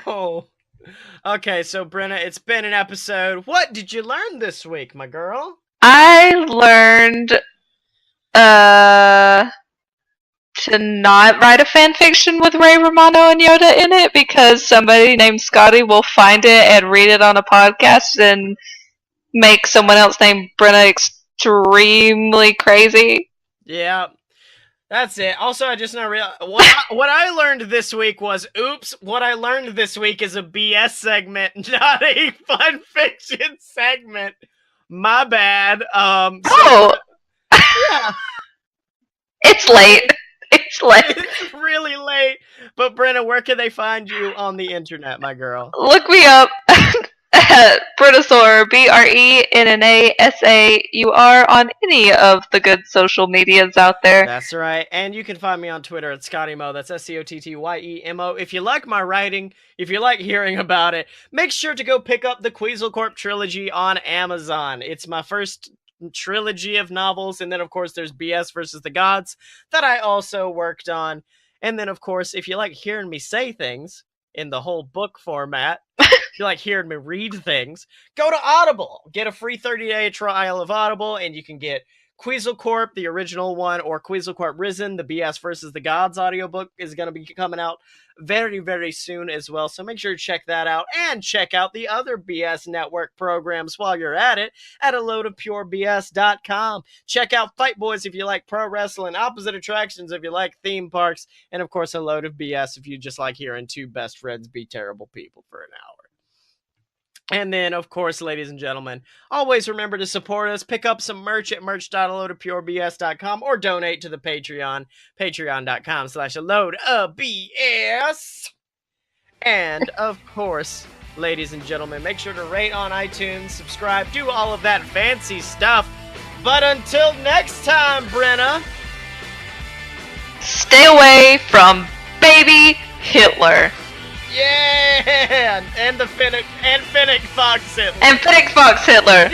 No. Okay, so Brenna, it's been an episode. What did you learn this week, my girl? I learned to not write a fanfiction with Ray Romano and Yoda in it because somebody named Scottye will find it and read it on a podcast and make someone else named Brenna extremely crazy. Yeah, that's it. Also, I just now realized what I learned this week was, oops, what I learned this week is a BS segment, not a fun fiction segment. My bad. Yeah. It's late. It's late. It's really late. But Brenna, where can they find you on the internet, my girl? Look me up at Brennasaur, BRENNASAUR, on any of the good social medias out there. That's right. And you can find me on Twitter at ScottyMo. That's SCOTTYEMO. If you like my writing, if you like hearing about it, make sure to go pick up the Queaslecorp trilogy on Amazon. It's my first trilogy of novels, and then of course there's BS versus the Gods that I also worked on. And then of course, if you like hearing me say things, in the whole book format, if you like hearing me read things, go to Audible. Get a free 30-day trial of Audible, and you can get Quetzalcoatl, the original one, or Quetzalcoatl Risen, the BS versus the Gods audiobook is going to be coming out very, very soon as well. So make sure to check that out, and check out the other BS Network programs while you're at it at a load of purebs.com. Check out Fight Boys if you like pro wrestling, Opposite Attractions if you like theme parks, and of course a load of BS if you just like hearing two best friends be terrible people for an hour. And then, of course, ladies and gentlemen, always remember to support us. Pick up some merch at merch.aloadofpurebs.com or donate to the Patreon, patreon.com/aloadofbs. And, of course, ladies and gentlemen, make sure to rate on iTunes, subscribe, do all of that fancy stuff. But until next time, Brenna, Stay away from baby Hitler. yeah, and the Finnick Fox Hitler. And Finnick Fox Hitler.